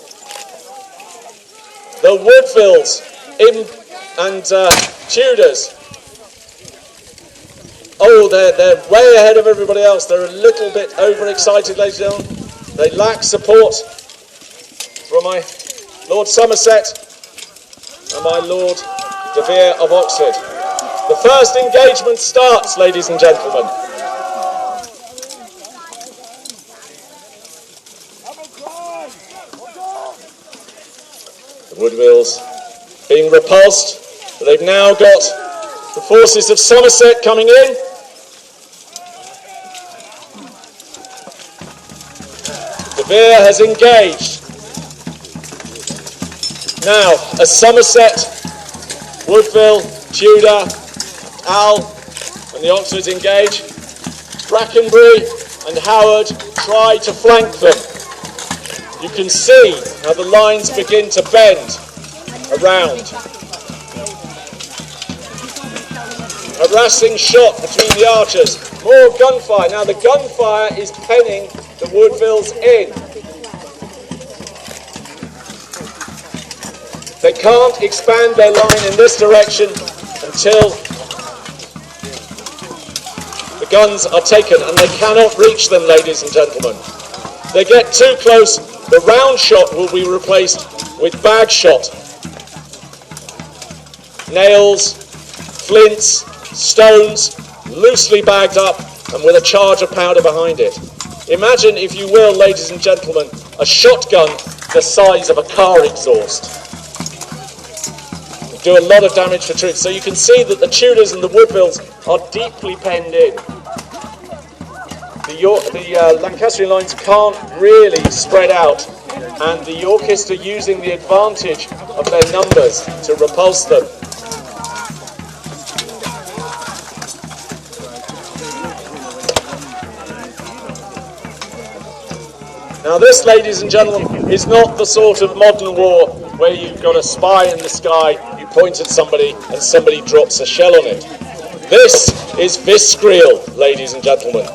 The Woodvilles and Tudors, oh, they're way ahead of everybody else. They're a little bit overexcited, ladies and gentlemen. They lack support from my Lord Somerset and my Lord de Vere of Oxford. The first engagement starts, ladies and gentlemen. The Woodvilles being repulsed, but they've now got the forces of Somerset coming in. De Vere has engaged. Now, as Somerset, Woodville, Tudor, Al and the Oxfords engage, Brackenbury and Howard try to flank them. You can see how the lines begin to bend around. Harassing shot between the archers. More gunfire. Now the gunfire is penning the Woodvilles in. They can't expand their line in this direction until the guns are taken, and they cannot reach them, ladies and gentlemen. They get too close, the round shot will be replaced with bag shot. Nails, flints, stones, loosely bagged up and with a charge of powder behind it. Imagine, if you will, ladies and gentlemen, a shotgun the size of a car exhaust. They do a lot of damage for troops. So you can see that the Tudors and the Woodvilles are deeply penned in. The Lancastrian lines can't really spread out, and the Yorkists are using the advantage of their numbers to repulse them. Now this, ladies and gentlemen, is not the sort of modern war where you've got a spy in the sky, you point at somebody and somebody drops a shell on it. This is visceral, ladies and gentlemen.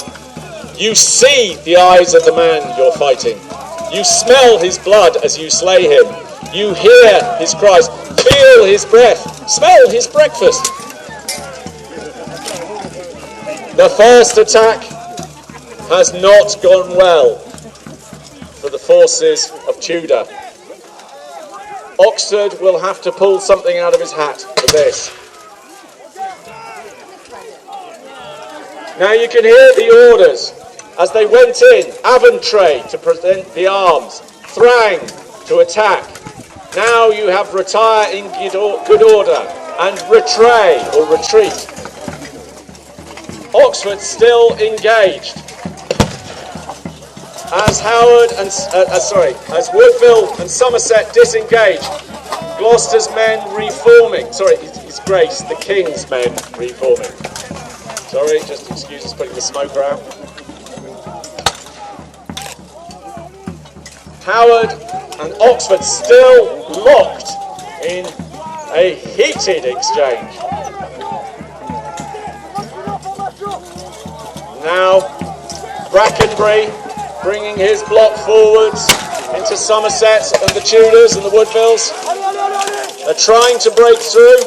You see the eyes of the man you're fighting. You smell his blood as you slay him. You hear his cries, feel his breath, smell his breakfast. The first attack has not gone well for the forces of Tudor. Oxford will have to pull something out of his hat for this. Now you can hear the orders as they went in. Aventray to present the arms, Thrang to attack. Now you have retire in good order and retray or retreat. Oxford still engaged. As as Woodville and Somerset disengage, Gloucester's men reforming. His Grace, the King's men reforming. Sorry, just excuse us putting the smoker out. Howard and Oxford still locked in a heated exchange. Now, Brackenbury bringing his block forwards into Somerset and the Tudors and the Woodvilles. They're trying to break through.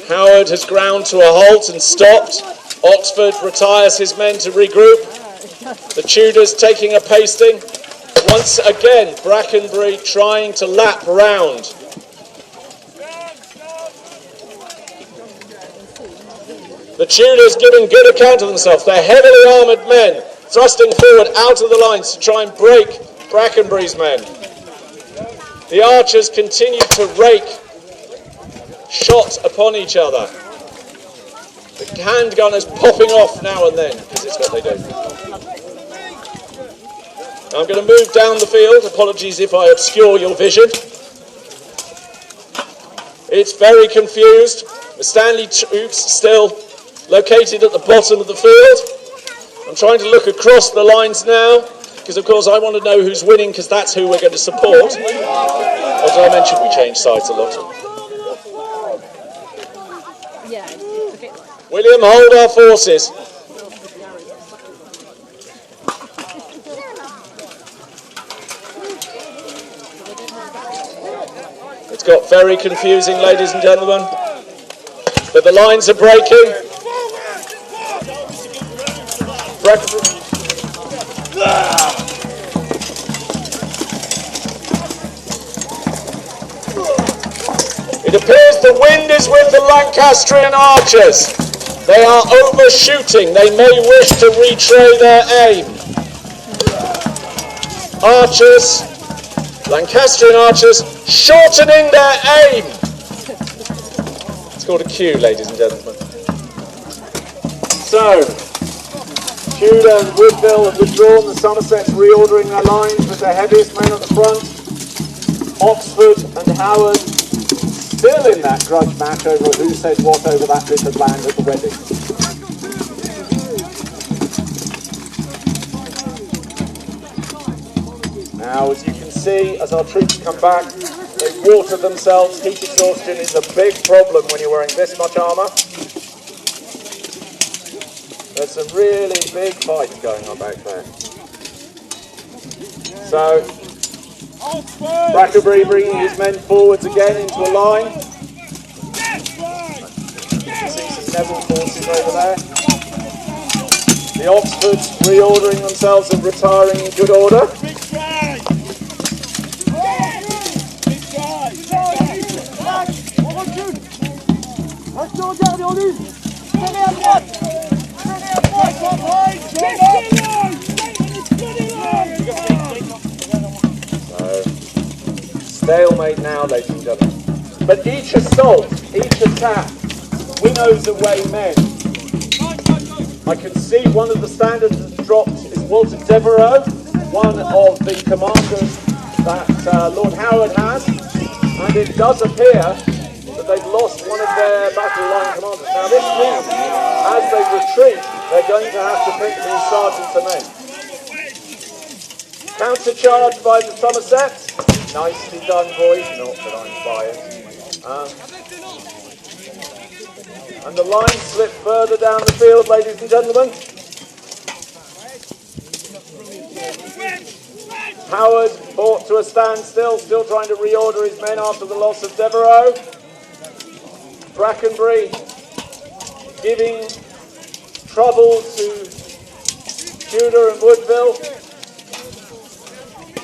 Howard has ground to a halt and stopped. Oxford retires his men to regroup. The Tudors taking a pasting. Once again, Brackenbury trying to lap round. The Tudors giving good account of themselves. They're heavily armoured men, thrusting forward out of the lines to try and break Brackenbury's men. The archers continue to rake shot upon each other. The handgunners popping off now and then, because it's what they do. Now I'm going to move down the field. Apologies if I obscure your vision. It's very confused. The Stanley troops still located at the bottom of the field. I'm trying to look across the lines now, because of course I want to know who's winning, because that's who we're going to support. Or did I mention we change sides a lot? William, hold our forces. It's got very confusing, ladies and gentlemen. But the lines are breaking. It appears the wind is with the Lancastrian archers. They are overshooting. They may wish to retray their aim. Archers, Lancastrian archers, shortening their aim. It's called a Q, ladies and gentlemen. So, Tudor and Woodville have withdrawn. The Somerset's reordering their lines with their heaviest men at the front. Oxford and Howard still in that grudge match over who said what over that bit of land at the wedding. Now, as you can see, as our troops come back, they water themselves. Heat exhaustion is a big problem when you're wearing this much armour. There's some really big fights going on back there. So, Brackenbury bringing his men forwards again into a line. You can see some Neville forces over there. The Oxfords reordering themselves and retiring in good order. Stalemate now, ladies and gentlemen. But each assault, each attack, winnows away men. I can see one of the standards that's dropped is Walter Devereux, one of the commanders that Lord Howard has, and it does appear that they've lost one of their battle line commanders. Now this means, as they retreat, they're going to have to pick new sergeants and men. Counter-charge by the Somerset. Nicely done, boys. Not that I'm biased. And the line slipped further down the field, ladies and gentlemen. Howard fought to a standstill, still trying to reorder his men after the loss of Devereux. Brackenbury giving trouble to Tudor and Woodville.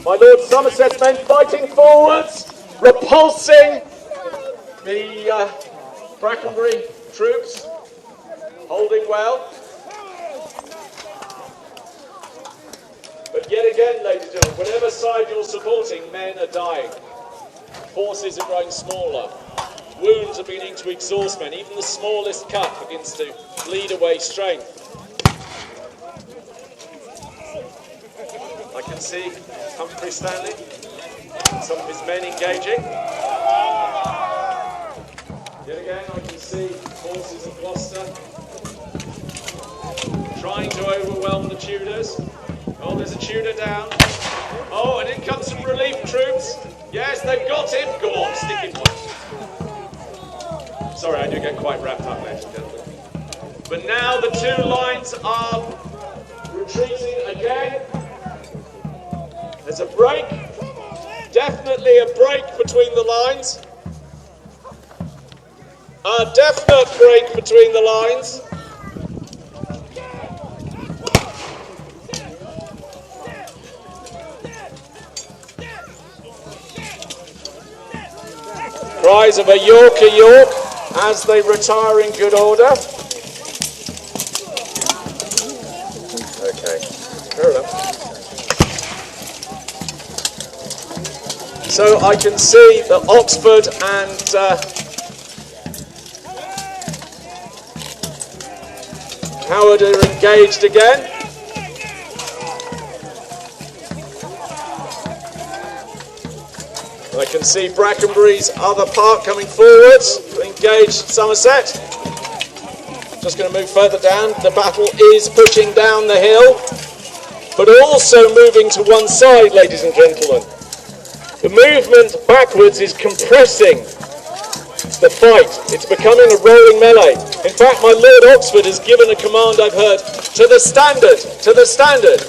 My Lord Somerset's men fighting forwards, repulsing the Brackenbury troops, holding well. But yet again, ladies and gentlemen, whatever side you're supporting, men are dying. Forces are growing smaller. Wounds are beginning to exhaust men. Even the smallest cut begins to bleed away strength. I can see Humphrey Stanley, some of his men engaging. Yet again, I can see forces of Gloucester trying to overwhelm the Tudors. Oh, there's a Tudor down. Oh, and in comes some relief troops. Yes, they've got him. Go on, stick him one. Sorry, I do get quite wrapped up, ladies and gentlemen. But now the two lines are retreating again. There's a break, definitely a break between the lines. A definite break between the lines. Cries of a York as they retire in good order. Okay, fair enough. So I can see that Oxford and Howard are engaged again. I can see Brackenbury's other part coming forwards to engage Somerset. Just going to move further down. The battle is pushing down the hill, but also moving to one side, ladies and gentlemen. The movement backwards is compressing the fight. It's becoming a rolling melee. In fact, my Lord Oxford has given a command, I've heard, to the standard, to the standard.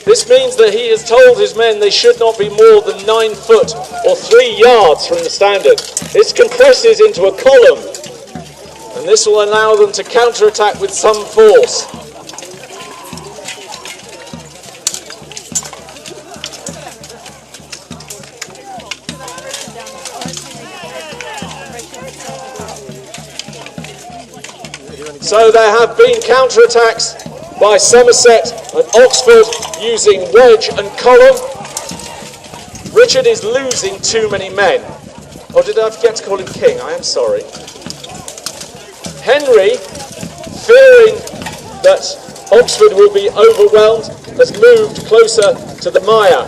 This means that he has told his men they should not be more than 9 foot or 3 yards from the standard. This compresses into a column, and this will allow them to counterattack with some force. So there have been counterattacks by Somerset and Oxford using wedge and column. Richard is losing too many men. Oh, did I forget to call him king? I am sorry. Henry, fearing that Oxford will be overwhelmed, has moved closer to the mire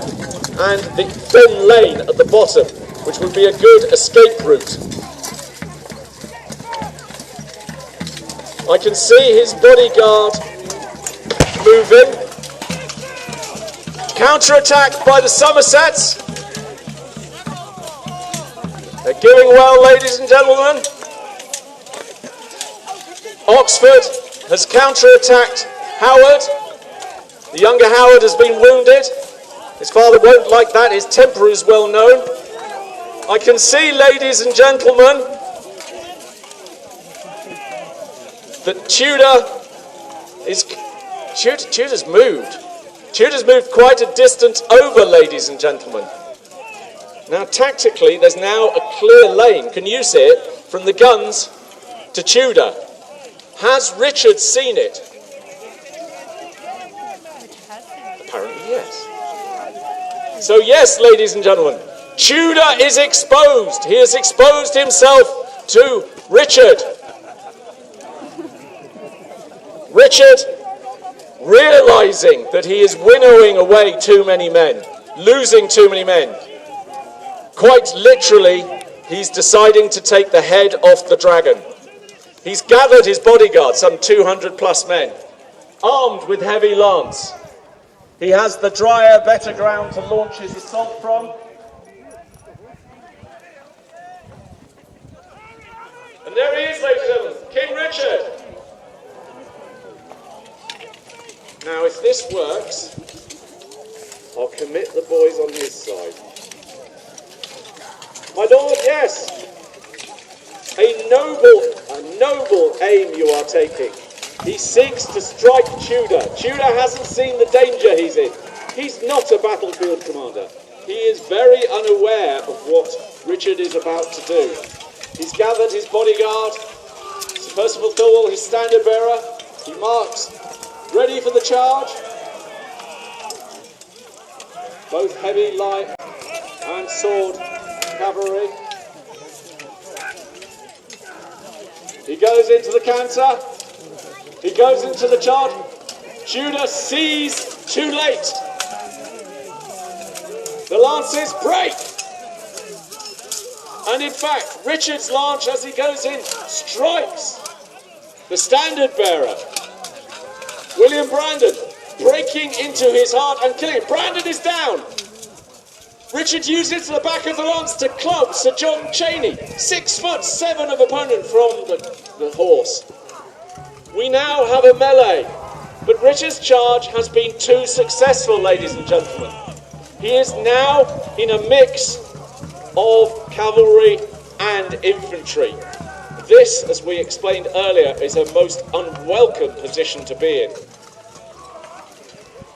and the thin lane at the bottom, which would be a good escape route. I can see his bodyguard moving. Counter-attack by the Somersets. They're doing well, ladies and gentlemen. Oxford has counter-attacked Howard. The younger Howard has been wounded. His father won't like that. His temper is well known. I can see, ladies and gentlemen, that Tudor's moved. Tudor's moved quite a distance over, ladies and gentlemen. Now, tactically, there's now a clear lane. Can you see it? From the guns to Tudor. Has Richard seen it? Apparently, yes. So, yes, ladies and gentlemen, Tudor is exposed. He has exposed himself to Richard. Richard, realising that he is winnowing away too many men, losing too many men. Quite literally, he's deciding to take the head off the dragon. He's gathered his bodyguard, some 200 plus men, armed with heavy lance. He has the drier, better ground to launch his assault from. And there he is, ladies and gentlemen, King Richard. Now, if this works, I'll commit the boys on his side. My lord, yes. A noble aim you are taking. He seeks to strike Tudor. Tudor hasn't seen the danger he's in. He's not a battlefield commander. He is very unaware of what Richard is about to do. He's gathered his bodyguard, Sir Percival Thirlwall, his standard bearer. He marks, ready for the charge. Both heavy, light, and sword cavalry. He goes into the canter. He goes into the charge. Tudor sees too late. The lances break. And in fact, Richard's lance, as he goes in, strikes the standard bearer, William Brandon, breaking into his heart and killing him. Brandon is down. Richard uses the back of the lance to club Sir John Cheney, 6'7" of opponent from the horse. We now have a melee, but Richard's charge has been too successful, ladies and gentlemen. He is now in a mix of cavalry and infantry. This, as we explained earlier, is a most unwelcome position to be in.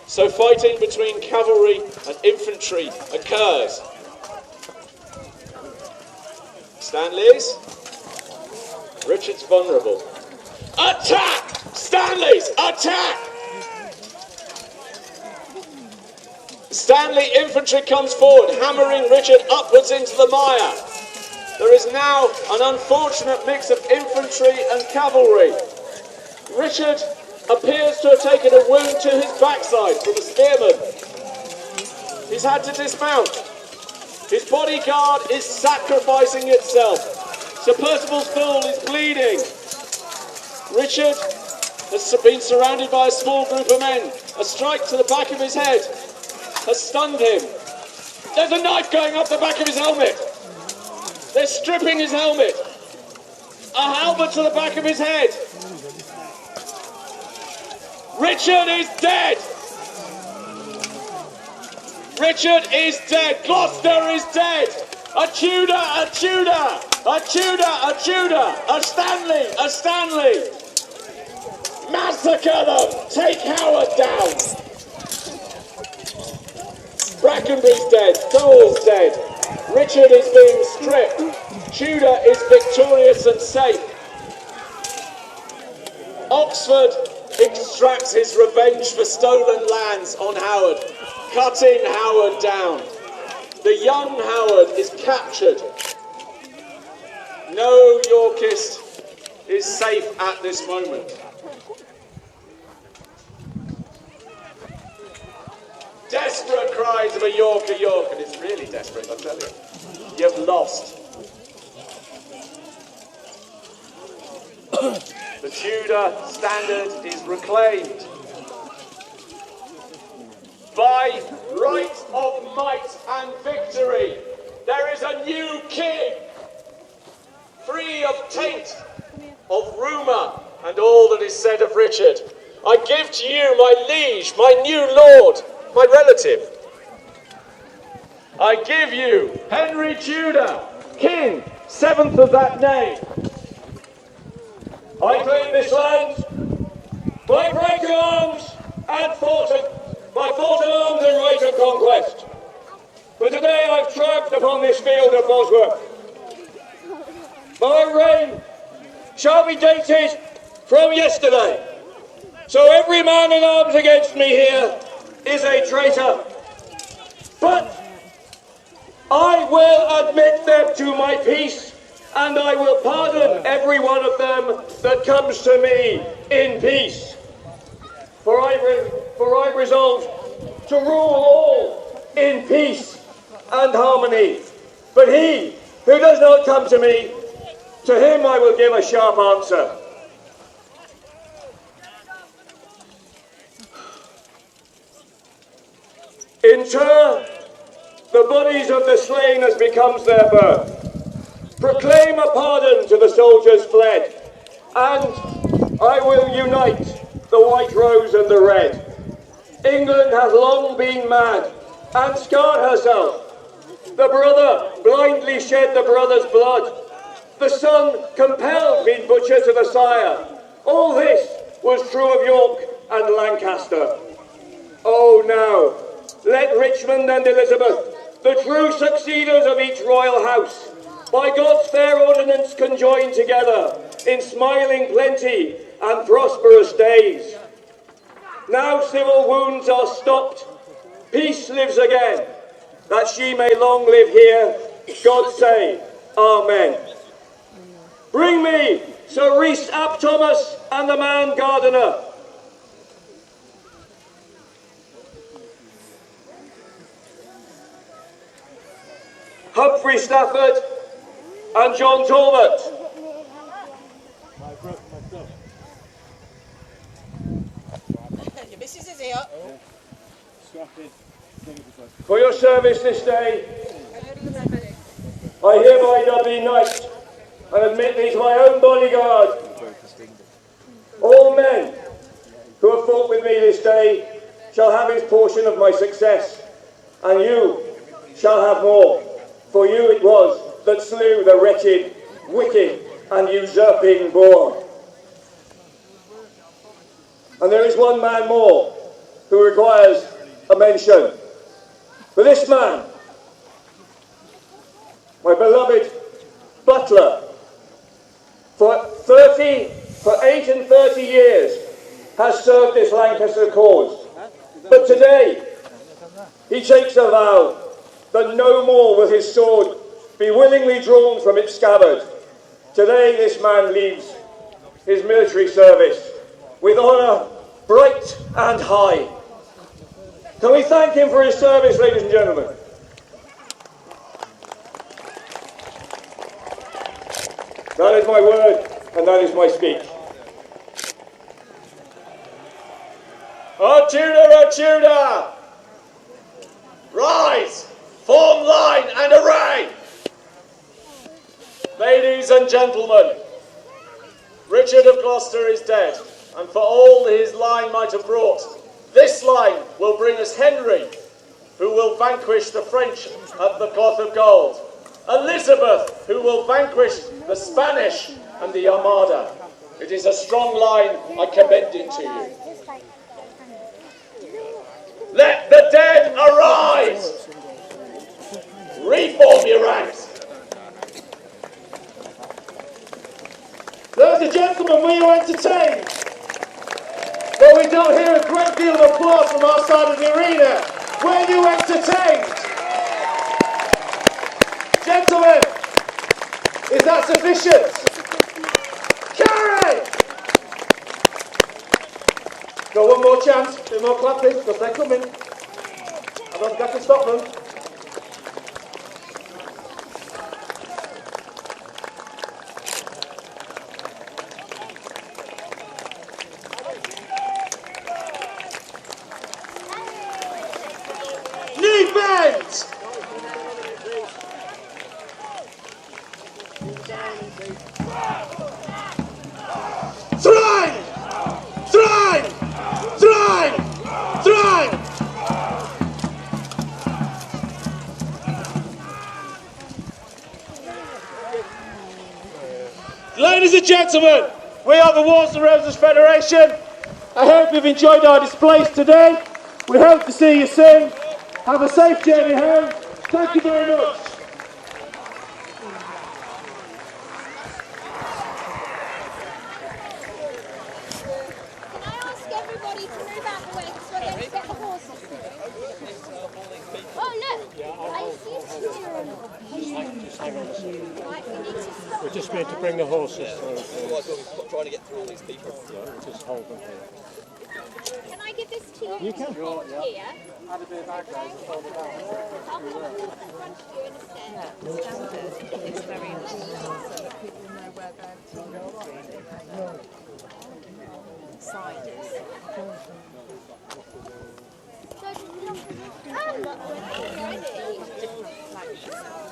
So fighting between cavalry and infantry occurs. Stanley's. Richard's vulnerable. Attack! Stanley's! Attack! Stanley infantry comes forward, hammering Richard upwards into the mire. There is now an unfortunate mix of infantry and cavalry. Richard appears to have taken a wound to his backside from a spearman. He's had to dismount. His bodyguard is sacrificing itself. Sir Percival Thirlwall is bleeding. Richard has been surrounded by a small group of men. A strike to the back of his head has stunned him. There's a knife going up the back of his helmet. They're stripping his helmet. A halberd to the back of his head. Richard is dead! Richard is dead! Gloucester is dead! A Tudor! A Tudor! A Tudor! A Tudor! A Stanley! A Stanley! Massacre them! Take Howard down! Brackenbury's dead. Thor's dead. Richard is being stripped. Tudor is victorious and safe. Oxford extracts his revenge for stolen lands on Howard, cutting Howard down. The young Howard is captured. No Yorkist is safe at this moment. Desperate cries of a Yorker, York, and it's really desperate, I tell you. You've lost. The Tudor standard is reclaimed. By right of might and victory, there is a new king, free of taint, of rumour, and all that is said of Richard. I give to you my liege, my new lord, my relative. I give you Henry Tudor, king, 7th of that name. I claim this land by right of arms and by fought of arms and right of conquest. But today I've triumphed upon this field of Bosworth. My reign shall be dated from yesterday. So every man in arms against me here is a traitor. But I will admit them to my peace, and I will pardon every one of them that comes to me in peace. For I resolve to rule all in peace and harmony. But he who does not come to me, to him I will give a sharp answer. Inter the bodies of the slain as becomes their birth. Proclaim a pardon to the soldiers fled, and I will unite the white rose and the red. England hath long been mad and scarred herself. The brother blindly shed the brother's blood. The son compelled been butcher to the sire. All this was true of York and Lancaster. Oh, now, let Richmond and Elizabeth, the true succeeders of each royal house, by God's fair ordinance conjoin together in smiling plenty and prosperous days. Now civil wounds are stopped, peace lives again, that she may long live here, God say, Amen. Bring me Sir Rhys ap Thomas and the man Gardiner. Humphrey Stafford and John Talbot. Your missus is here. For your service this day, I hereby dub thee knight and admit thee to my own bodyguard. All men who have fought with me this day shall have his portion of my success, and you shall have more. For you it was that slew the wretched, wicked, and usurping Boar. And there is one man more who requires a mention. For this man, my beloved butler, for 8 and 30 years, has served this Lancaster cause. But today, he takes a vow that no more will his sword be willingly drawn from its scabbard. Today this man leaves his military service with honour bright and high. Can we thank him for his service, ladies and gentlemen? That is my word, and that is my speech. O Tudor, rise, form line and array. Ladies and gentlemen, Richard of Gloucester is dead, and for all his line might have brought, this line will bring us Henry, who will vanquish the French at the Cloth of Gold, Elizabeth, who will vanquish the Spanish and the Armada. It is a strong line, I commend it to you. Let the dead arise! Reform your ranks! Ladies and gentlemen, were you entertained? Well, we don't hear a great deal of applause from our side of the arena. Were you entertained? Gentlemen, is that sufficient? Carry! Got one more chance, a bit more clapping, because they're coming. I don't think I can stop them. gentlemen, we are the Wars and Roses Federation. I hope you've enjoyed our displays today. We hope to see you soon. Have a safe journey home. Thank you very much. Can I ask everybody to move out the way because we're going to get the horses through? Oh look! I see two. Just hang on a second. Right, we need to stop. We're just going to bring the horses through. Otherwise we're trying to get through all these people. Just hold them here. Can I give this to you? You can. Hold here. Add a bit of background to hold it down. I'll come and put it in front of you in a second. Standard is very important so that people know where their side is. So, different flagships.